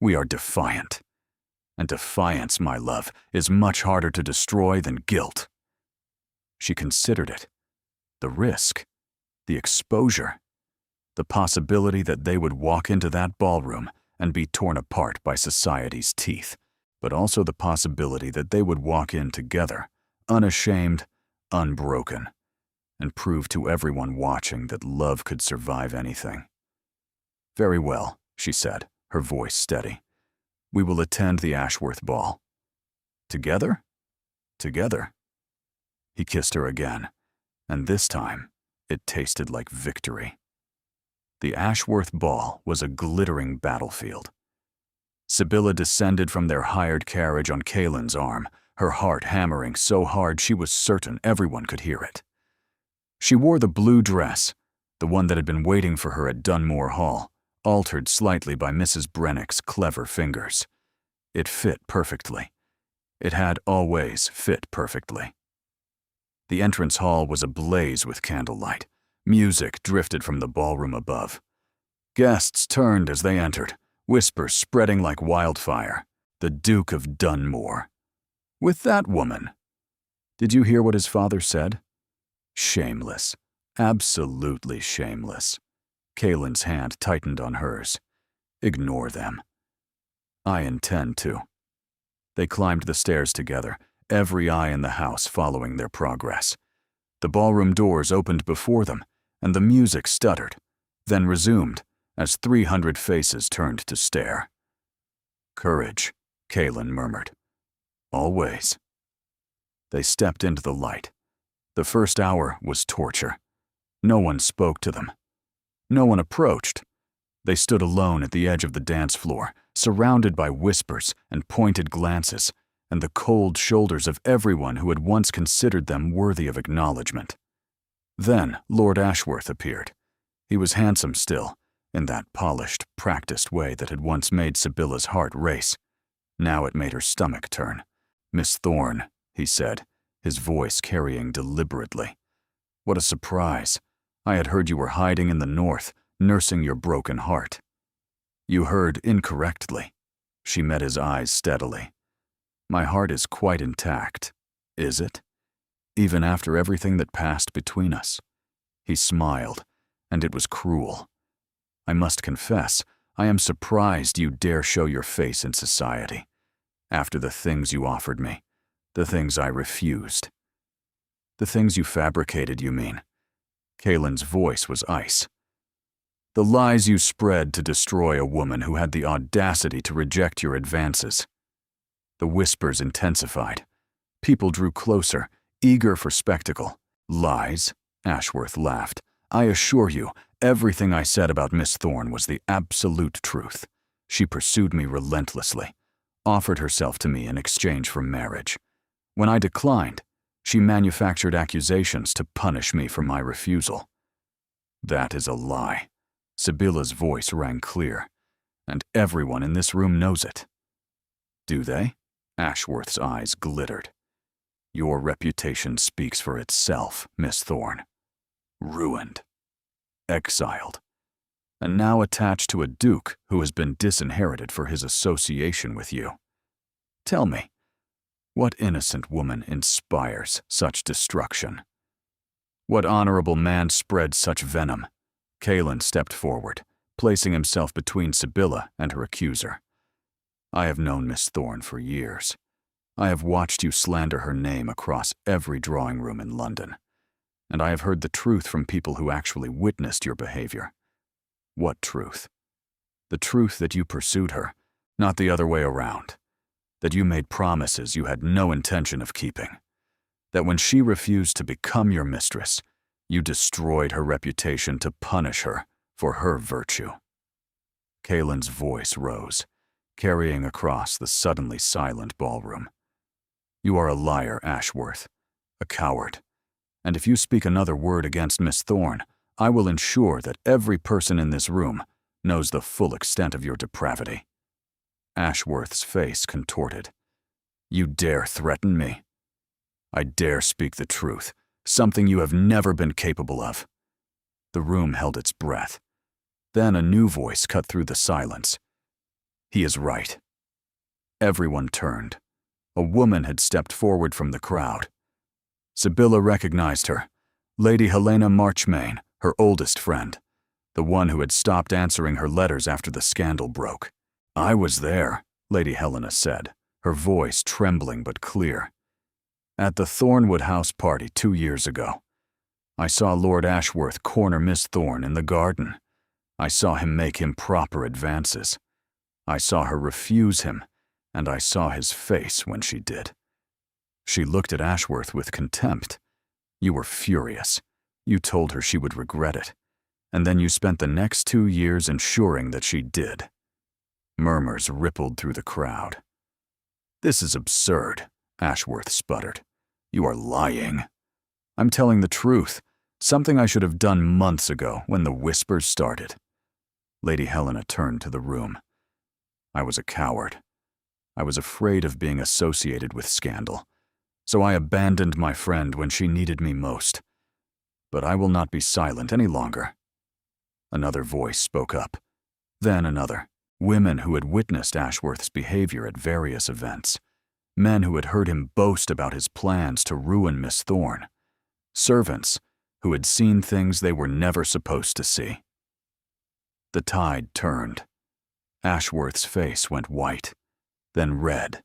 we are defiant. And defiance, my love, is much harder to destroy than guilt. She considered it. The risk, the exposure, the possibility that they would walk into that ballroom and be torn apart by society's teeth, but also the possibility that they would walk in together, unashamed, unbroken, and prove to everyone watching that love could survive anything. Very well, she said, her voice steady. We will attend the Ashworth ball. Together? Together. He kissed her again, and this time it tasted like victory. The Ashworth ball was a glittering battlefield. Sibylla descended from their hired carriage on Caelan's arm, her heart hammering so hard she was certain everyone could hear it. She wore the blue dress, the one that had been waiting for her at Dunmore Hall, altered slightly by Mrs. Brennick's clever fingers. It fit perfectly. It had always fit perfectly. The entrance hall was ablaze with candlelight. Music drifted from the ballroom above. Guests turned as they entered, whispers spreading like wildfire. The Duke of Dunmore. With that woman. Did you hear what his father said? Shameless. Absolutely shameless. Kaylin's hand tightened on hers. Ignore them. I intend to. They climbed the stairs together, every eye in the house following their progress. The ballroom doors opened before them, and the music stuttered, then resumed as 300 faces turned to stare. Courage, Kaylin murmured. Always. They stepped into the light. The first hour was torture. No one spoke to them. No one approached. They stood alone at the edge of the dance floor, surrounded by whispers and pointed glances, and the cold shoulders of everyone who had once considered them worthy of acknowledgement. Then Lord Ashworth appeared. He was handsome still, in that polished, practiced way that had once made Sybilla's heart race. Now it made her stomach turn. "Miss Thorne," he said, his voice carrying deliberately. "What a surprise. I had heard you were hiding in the north, nursing your broken heart." "You heard incorrectly." She met his eyes steadily. "My heart is quite intact. Is it? Even after everything that passed between us?" He smiled, and it was cruel. "I must confess, I am surprised you dare show your face in society. After the things you offered me, the things I refused." "The things you fabricated, you mean?" Kaylin's voice was ice. "The lies you spread to destroy a woman who had the audacity to reject your advances." The whispers intensified. People drew closer, eager for spectacle. "Lies?" Ashworth laughed. "I assure you, everything I said about Miss Thorne was the absolute truth. She pursued me relentlessly, offered herself to me in exchange for marriage. When I declined, she manufactured accusations to punish me for my refusal." "That is a lie." Sybilla's voice rang clear. "And everyone in this room knows it." "Do they?" Ashworth's eyes glittered. "Your reputation speaks for itself, Miss Thorne. Ruined. Exiled. And now attached to a duke who has been disinherited for his association with you. Tell me, what innocent woman inspires such destruction? What honorable man spreads such venom?" Kaylin stepped forward, placing himself between Sybilla and her accuser. "I have known Miss Thorne for years. I have watched you slander her name across every drawing room in London, and I have heard the truth from people who actually witnessed your behavior." "What truth?" "The truth that you pursued her, not the other way around. That you made promises you had no intention of keeping. That when she refused to become your mistress, you destroyed her reputation to punish her for her virtue." Kaylin's voice rose, carrying across the suddenly silent ballroom. "You are a liar, Ashworth, a coward. And if you speak another word against Miss Thorne, I will ensure that every person in this room knows the full extent of your depravity." Ashworth's face contorted. "You dare threaten me?" "I dare speak the truth, something you have never been capable of." The room held its breath. Then a new voice cut through the silence. "He is right." Everyone turned. A woman had stepped forward from the crowd. Sybilla recognized her. Lady Helena Marchmain, her oldest friend, the one who had stopped answering her letters after the scandal broke. "I was there," Lady Helena said, her voice trembling but clear. "At the Thornwood House party 2 years ago. I saw Lord Ashworth corner Miss Thorne in the garden. I saw him make improper advances. I saw her refuse him, and I saw his face when she did." She looked at Ashworth with contempt. "You were furious. You told her she would regret it. And then you spent the next 2 years ensuring that she did." Murmurs rippled through the crowd. "This is absurd," Ashworth sputtered. "You are lying." "I'm telling the truth, something I should have done months ago when the whispers started." Lady Helena turned to the room. "I was a coward. I was afraid of being associated with scandal, so I abandoned my friend when she needed me most. But I will not be silent any longer." Another voice spoke up. Then another. Women who had witnessed Ashworth's behavior at various events. Men who had heard him boast about his plans to ruin Miss Thorne. Servants who had seen things they were never supposed to see. The tide turned. Ashworth's face went white, then red,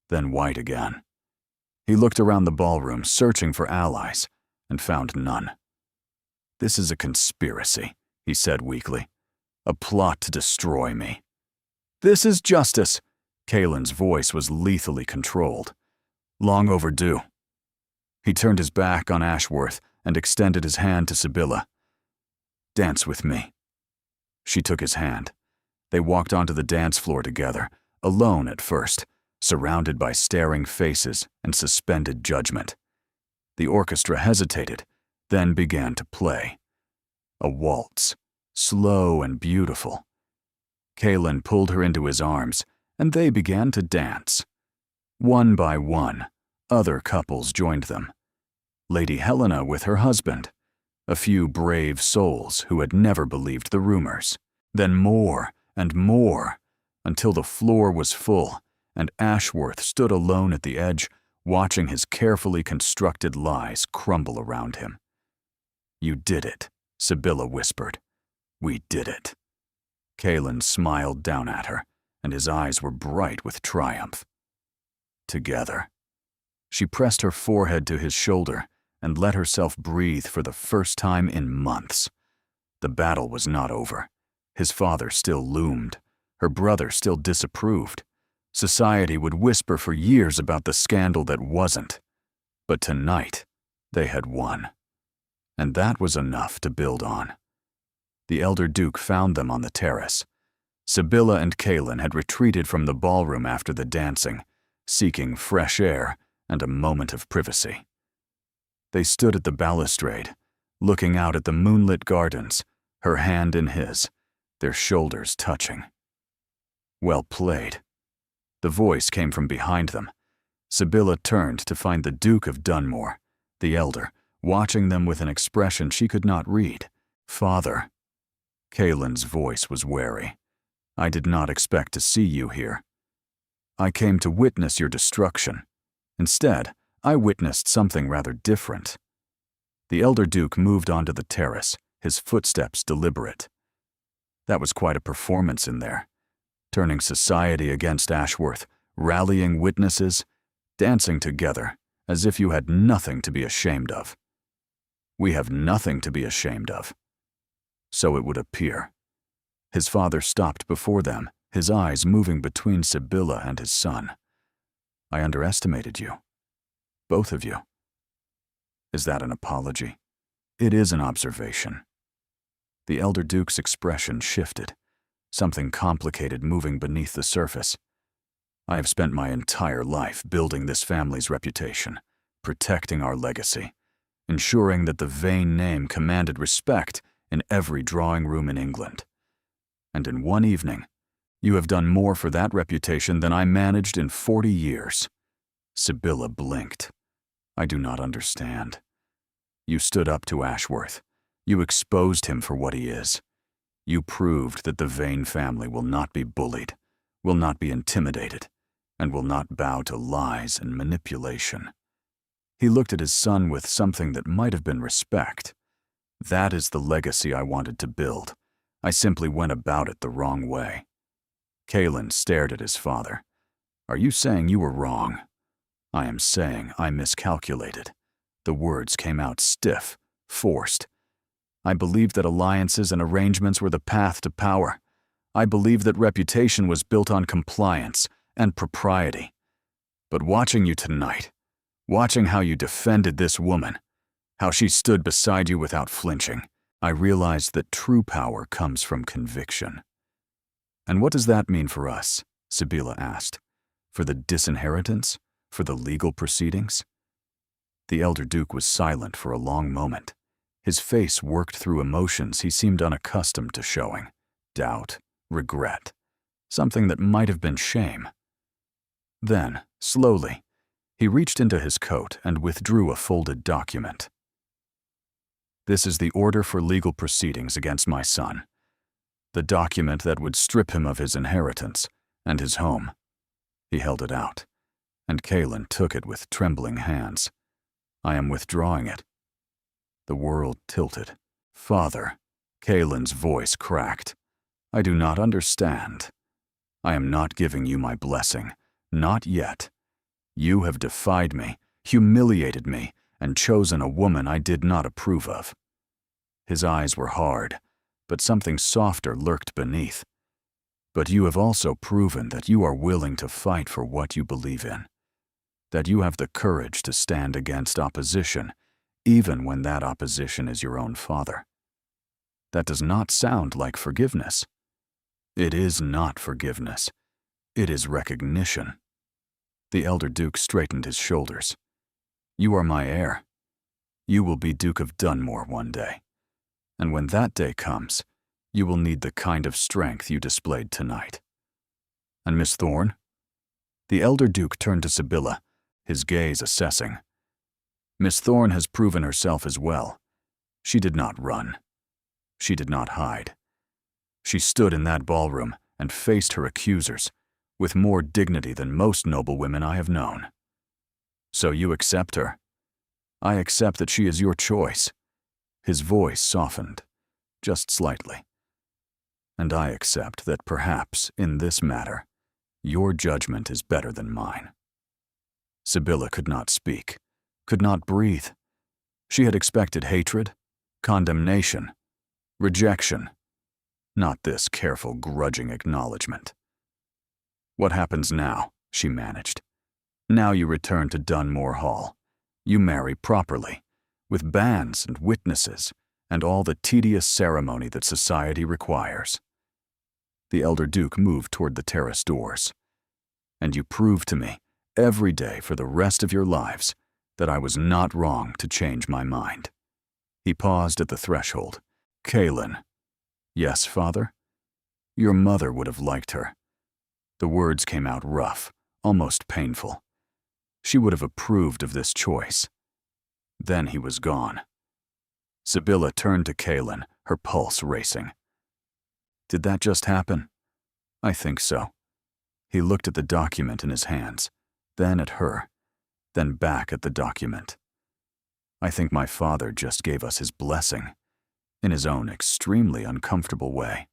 then white again. He looked around the ballroom, searching for allies, and found none. "This is a conspiracy," he said weakly. "A plot to destroy me." "This is justice." Kalen's voice was lethally controlled. "Long overdue." He turned his back on Ashworth and extended his hand to Sibylla. "Dance with me." She took his hand. They walked onto the dance floor together, alone at first, surrounded by staring faces and suspended judgment. The orchestra hesitated, then began to play. A waltz, slow and beautiful. Kalen pulled her into his arms, and they began to dance. One by one, other couples joined them. Lady Helena with her husband, a few brave souls who had never believed the rumors. Then more and more, until the floor was full, and Ashworth stood alone at the edge, watching his carefully constructed lies crumble around him. "You did it," Sibylla whispered. "We did it." Kalen smiled down at her, and his eyes were bright with triumph. Together. She pressed her forehead to his shoulder and let herself breathe for the first time in months. The battle was not over. His father still loomed. Her brother still disapproved. Society would whisper for years about the scandal that wasn't. But tonight, they had won. And that was enough to build on. The elder Duke found them on the terrace. Sibylla and Kalen had retreated from the ballroom after the dancing, seeking fresh air and a moment of privacy. They stood at the balustrade, looking out at the moonlit gardens, her hand in his, their shoulders touching. "Well played." The voice came from behind them. Sibylla turned to find the Duke of Dunmore, the elder, watching them with an expression she could not read. "Father." Kalen's voice was wary. "I did not expect to see you here. I came to witness your destruction. Instead, I witnessed something rather different." The elder Duke moved onto the terrace, his footsteps deliberate. That was quite a performance in there. Turning society against Ashworth, rallying witnesses, dancing together, as if you had nothing to be ashamed of. "We have nothing to be ashamed of." So it would appear. His father stopped before them, his eyes moving between Sibylla and his son. "I underestimated you. Both of you." "Is that an apology?" "It is an observation." The elder Duke's expression shifted, something complicated moving beneath the surface. "I have spent my entire life building this family's reputation, protecting our legacy, ensuring that the Vane name commanded respect in every drawing room in England. And in one evening, you have done more for that reputation than I managed in 40 years. Sibylla blinked. "I do not understand." "You stood up to Ashworth. You exposed him for what he is. You proved that the Vane family will not be bullied, will not be intimidated, and will not bow to lies and manipulation." He looked at his son with something that might have been respect. "That is the legacy I wanted to build. I simply went about it the wrong way." Kalen stared at his father. "Are you saying you were wrong?" "I am saying I miscalculated." The words came out stiff, forced. "I believed that alliances and arrangements were the path to power. I believed that reputation was built on compliance and propriety. But watching you tonight, watching how you defended this woman, how she stood beside you without flinching, I realized that true power comes from conviction." "And what does that mean for us?" Sibylla asked. "For the disinheritance? For the legal proceedings?" The elder Duke was silent for a long moment. His face worked through emotions he seemed unaccustomed to showing. Doubt, regret, something that might have been shame. Then, slowly, he reached into his coat and withdrew a folded document. "This is the order for legal proceedings against my son. The document that would strip him of his inheritance and his home." He held it out, and Kalen took it with trembling hands. "I am withdrawing it." The world tilted. "Father," Kalen's voice cracked. I do not understand. I am not giving you my blessing. Not yet. You have defied me, humiliated me, and chosen a woman I did not approve of." His eyes were hard, but something softer lurked beneath. "But you have also proven that you are willing to fight for what you believe in, that you have the courage to stand against opposition, even when that opposition is your own father. That does not sound like forgiveness. It is not forgiveness. It is recognition." The elder Duke straightened his shoulders. "You are my heir. You will be Duke of Dunmore one day. And when that day comes, you will need the kind of strength you displayed tonight." "And Miss Thorne?" The elder Duke turned to Sibylla, his gaze assessing. "Miss Thorne has proven herself as well. She did not run. She did not hide. She stood in that ballroom and faced her accusers with more dignity than most noble women I have known. So you accept her? I accept that she is your choice." His voice softened, just slightly. "And I accept that perhaps, in this matter, your judgment is better than mine." Sibylla could not speak, could not breathe. She had expected hatred, condemnation, rejection, not this careful, grudging acknowledgement. "What happens now?" she managed. "Now you return to Dunmore Hall. You marry properly, with banns and witnesses, and all the tedious ceremony that society requires." The elder Duke moved toward the terrace doors. "And you prove to me, every day for the rest of your lives, that I was not wrong to change my mind." He paused at the threshold. "Kaelin." "Yes, father?" "Your mother would have liked her." The words came out rough, almost painful. She would have approved of this choice. Then he was gone. Sibylla turned to Kaelin, her pulse racing. "Did that just happen?" "I think so." He looked at the document in his hands, then at her, then back at the document. "I think my father just gave us his blessing, in his own extremely uncomfortable way."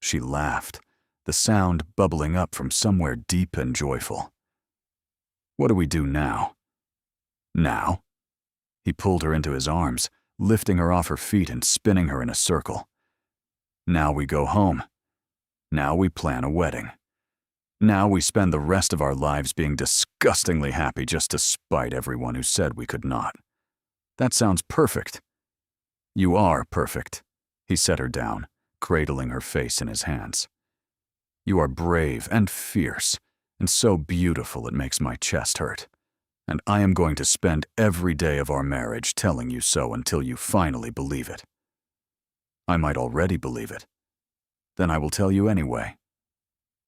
She laughed, the sound bubbling up from somewhere deep and joyful. "What do we do now?" "Now?" He pulled her into his arms, lifting her off her feet and spinning her in a circle. "Now we go home. Now we plan a wedding. Now we spend the rest of our lives being disgustingly happy just to spite everyone who said we could not. That sounds perfect." "You are perfect." He set her down, cradling her face in his hands. "You are brave and fierce, and so beautiful it makes my chest hurt. And I am going to spend every day of our marriage telling you so until you finally believe it." "I might already believe it. Then I will tell you anyway."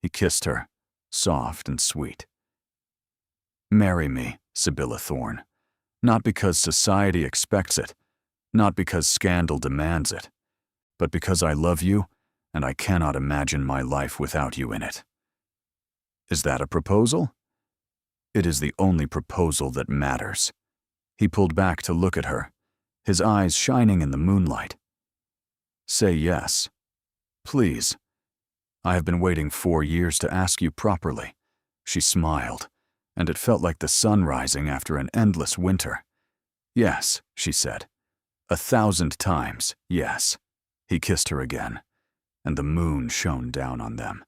He kissed her, soft and sweet. "Marry me, Sibylla Thorne, not because society expects it, not because scandal demands it, but because I love you and I cannot imagine my life without you in it." "Is that a proposal?" "It is the only proposal that matters." He pulled back to look at her, his eyes shining in the moonlight. "Say yes. Please. I have been waiting 4 years to ask you properly." She smiled, and it felt like the sun rising after an endless winter. "Yes," she said. 1,000 times, yes." He kissed her again, and the moon shone down on them.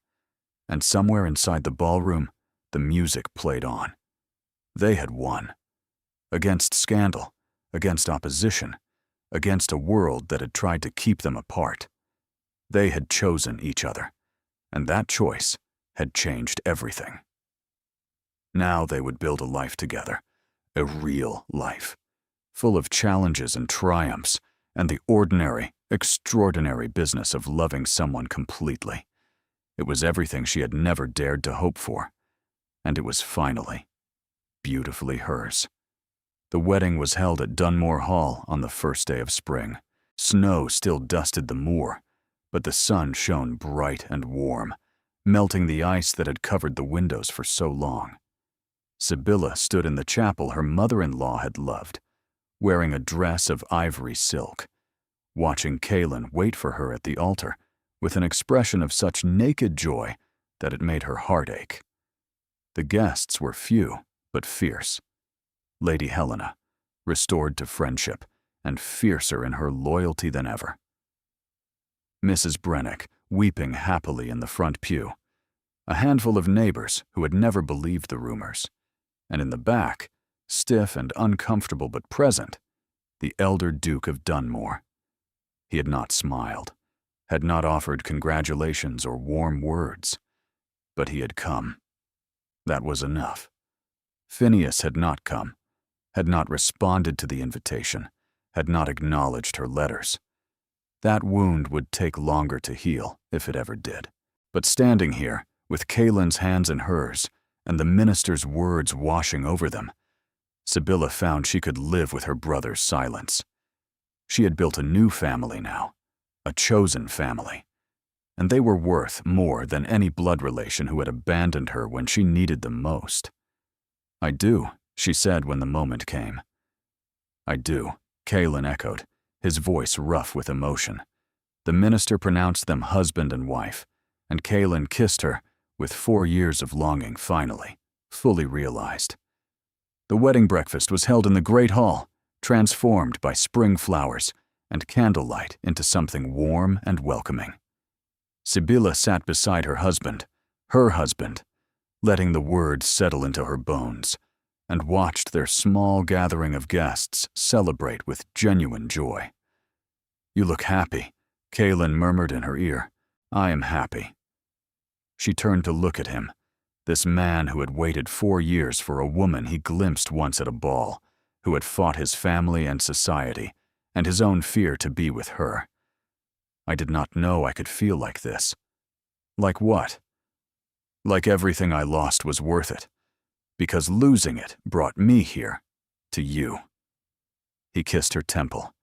And somewhere inside the ballroom, the music played on. They had won. Against scandal, against opposition, against a world that had tried to keep them apart. They had chosen each other, and that choice had changed everything. Now they would build a life together, a real life, full of challenges and triumphs, and the ordinary, extraordinary business of loving someone completely. It was everything she had never dared to hope for, and it was finally, beautifully hers. The wedding was held at Dunmore Hall on the first day of spring. Snow still dusted the moor, but the sun shone bright and warm, melting the ice that had covered the windows for so long. Sibylla stood in the chapel her mother-in-law had loved, wearing a dress of ivory silk, watching Kaelin wait for her at the altar with an expression of such naked joy that it made her heart ache. The guests were few, but fierce. Lady Helena, restored to friendship, and fiercer in her loyalty than ever. Mrs. Brennick, weeping happily in the front pew. A handful of neighbors who had never believed the rumors. And in the back, stiff and uncomfortable but present, the elder Duke of Dunmore. He had not smiled, had not offered congratulations or warm words, but he had come. That was enough. Phineas had not come, had not responded to the invitation, had not acknowledged her letters. That wound would take longer to heal, if it ever did. But standing here, with Caylin's hands in hers, and the minister's words washing over them, Sibylla found she could live with her brother's silence. She had built a new family now, a chosen family, and they were worth more than any blood relation who had abandoned her when she needed them most. "I do," she said when the moment came. "I do," Caylin echoed, his voice rough with emotion. The minister pronounced them husband and wife, and Caylin kissed her with 4 years of longing finally, fully realized. The wedding breakfast was held in the great hall, transformed by spring flowers and candlelight into something warm and welcoming. Sibylla sat beside her husband, letting the words settle into her bones, and watched their small gathering of guests celebrate with genuine joy. "You look happy," Caylin murmured in her ear. "I am happy." She turned to look at him, this man who had waited 4 years for a woman he glimpsed once at a ball, who had fought his family and society, and his own fear to be with her. I did not know I could feel like this. Like what? Like everything I lost was worth it, because losing it brought me here, to you. He kissed her temple.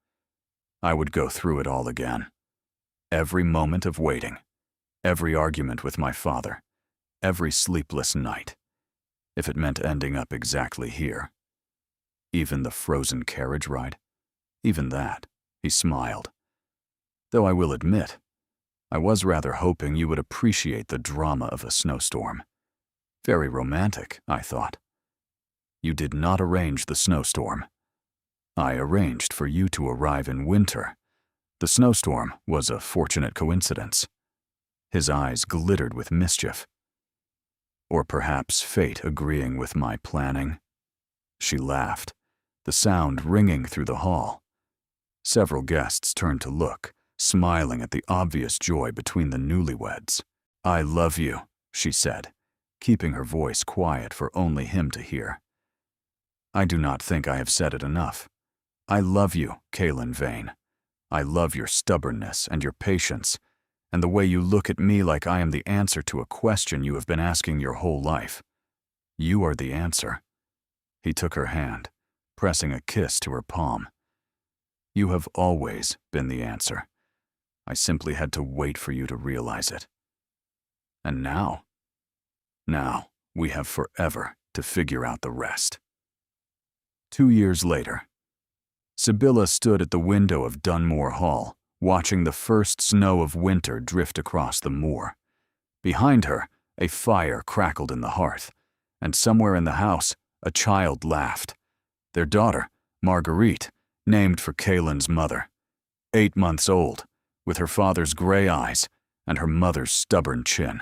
I would go through it all again. Every moment of waiting, every argument with my father, every sleepless night, if it meant ending up exactly here. Even the frozen carriage ride, even that, he smiled. Though I will admit, I was rather hoping you would appreciate the drama of a snowstorm. Very romantic, I thought. You did not arrange the snowstorm. I arranged for you to arrive in winter. The snowstorm was a fortunate coincidence. His eyes glittered with mischief. Or perhaps fate agreeing with my planning. She laughed, the sound ringing through the hall. Several guests turned to look, smiling at the obvious joy between the newlyweds. "I love you," she said, keeping her voice quiet for only him to hear. "I do not think I have said it enough. I love you, Caylin Vane. I love your stubbornness and your patience, and the way you look at me like I am the answer to a question you have been asking your whole life. You are the answer." He took her hand, pressing a kiss to her palm. "You have always been the answer. I simply had to wait for you to realize it. And now we have forever to figure out the rest." 2 years later, Sibylla stood at the window of Dunmore Hall, watching the first snow of winter drift across the moor. Behind her, a fire crackled in the hearth, and somewhere in the house, a child laughed. Their daughter, Marguerite, named for Caylin's mother. 8 months old, with her father's gray eyes and her mother's stubborn chin.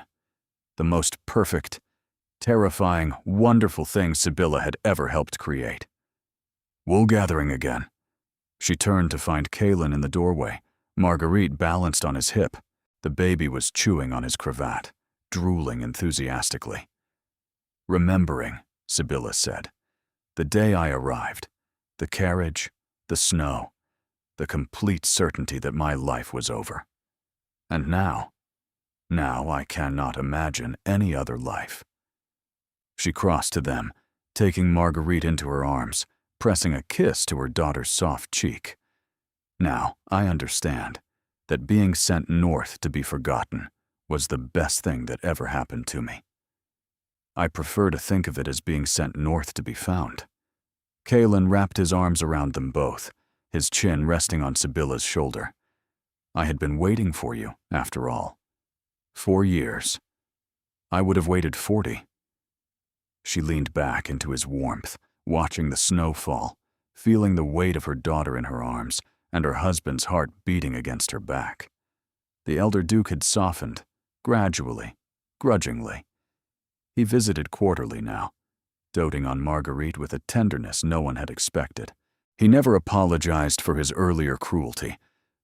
The most perfect, terrifying, wonderful thing Sibylla had ever helped create. "Wool gathering again." She turned to find Caylin in the doorway, Marguerite balanced on his hip. The baby was chewing on his cravat, drooling enthusiastically. "Remembering," Sibylla said, "the day I arrived, the carriage, the snow, the complete certainty that my life was over. And now I cannot imagine any other life." She crossed to them, taking Marguerite into her arms, pressing a kiss to her daughter's soft cheek. "Now, I understand that being sent north to be forgotten was the best thing that ever happened to me. I prefer to think of it as being sent north to be found." Caylin wrapped his arms around them both, his chin resting on Sibylla's shoulder. I had been waiting for you, after all. 4 years. I would have waited 40. She leaned back into his warmth, watching the snow fall, feeling the weight of her daughter in her arms and her husband's heart beating against her back. The elder Duke had softened, gradually, grudgingly. He visited quarterly now, doting on Marguerite with a tenderness no one had expected. He never apologized for his earlier cruelty,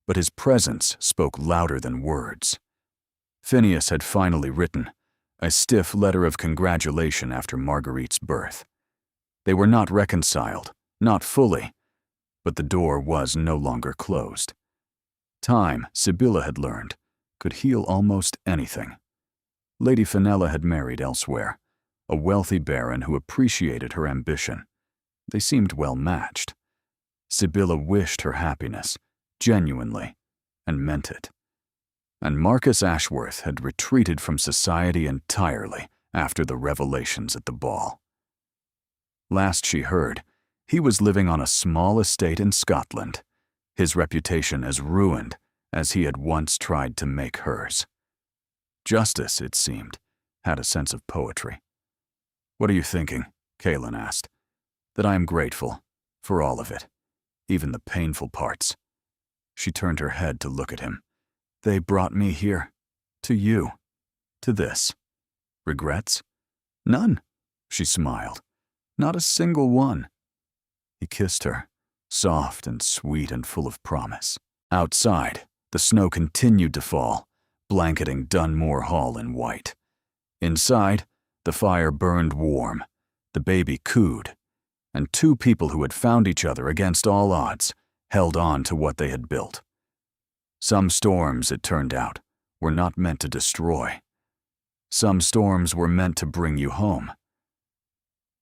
but his presence spoke louder than words. Phineas had finally written a stiff letter of congratulation after Marguerite's birth. They were not reconciled, not fully, but the door was no longer closed. Time, Sibylla had learned, could heal almost anything. Lady Fenella had married elsewhere, a wealthy baron who appreciated her ambition. They seemed well matched. Sibylla wished her happiness, genuinely, and meant it. And Marcus Ashworth had retreated from society entirely after the revelations at the ball. Last she heard, he was living on a small estate in Scotland, his reputation as ruined as he had once tried to make hers. Justice, it seemed, had a sense of poetry. "What are you thinking?" Kaelin asked. "That I am grateful, for all of it, even the painful parts." She turned her head to look at him. "They brought me here, to you, to this. Regrets?" "None," she smiled. "Not a single one." He kissed her, soft and sweet and full of promise. Outside, the snow continued to fall, blanketing Dunmore Hall in white. Inside, the fire burned warm, the baby cooed, and 2 people who had found each other against all odds held on to what they had built. Some storms, it turned out, were not meant to destroy. Some storms were meant to bring you home.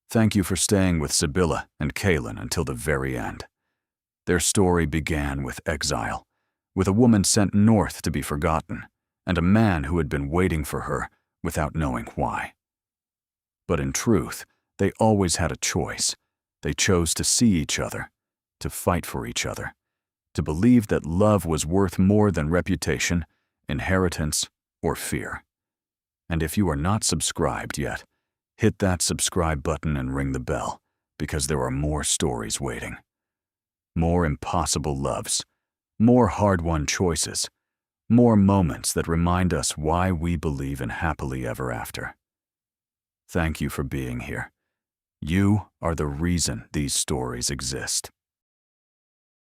Thank you for staying with Sibylla and Kaelin until the very end. Their story began with exile, with a woman sent north to be forgotten, and a man who had been waiting for her without knowing why. But in truth, they always had a choice. They chose to see each other, to fight for each other, to believe that love was worth more than reputation, inheritance, or fear. And if you are not subscribed yet, hit that subscribe button and ring the bell, because there are more stories waiting. More impossible loves, more hard-won choices, more moments that remind us why we believe in happily ever after. Thank you for being here. You are the reason these stories exist.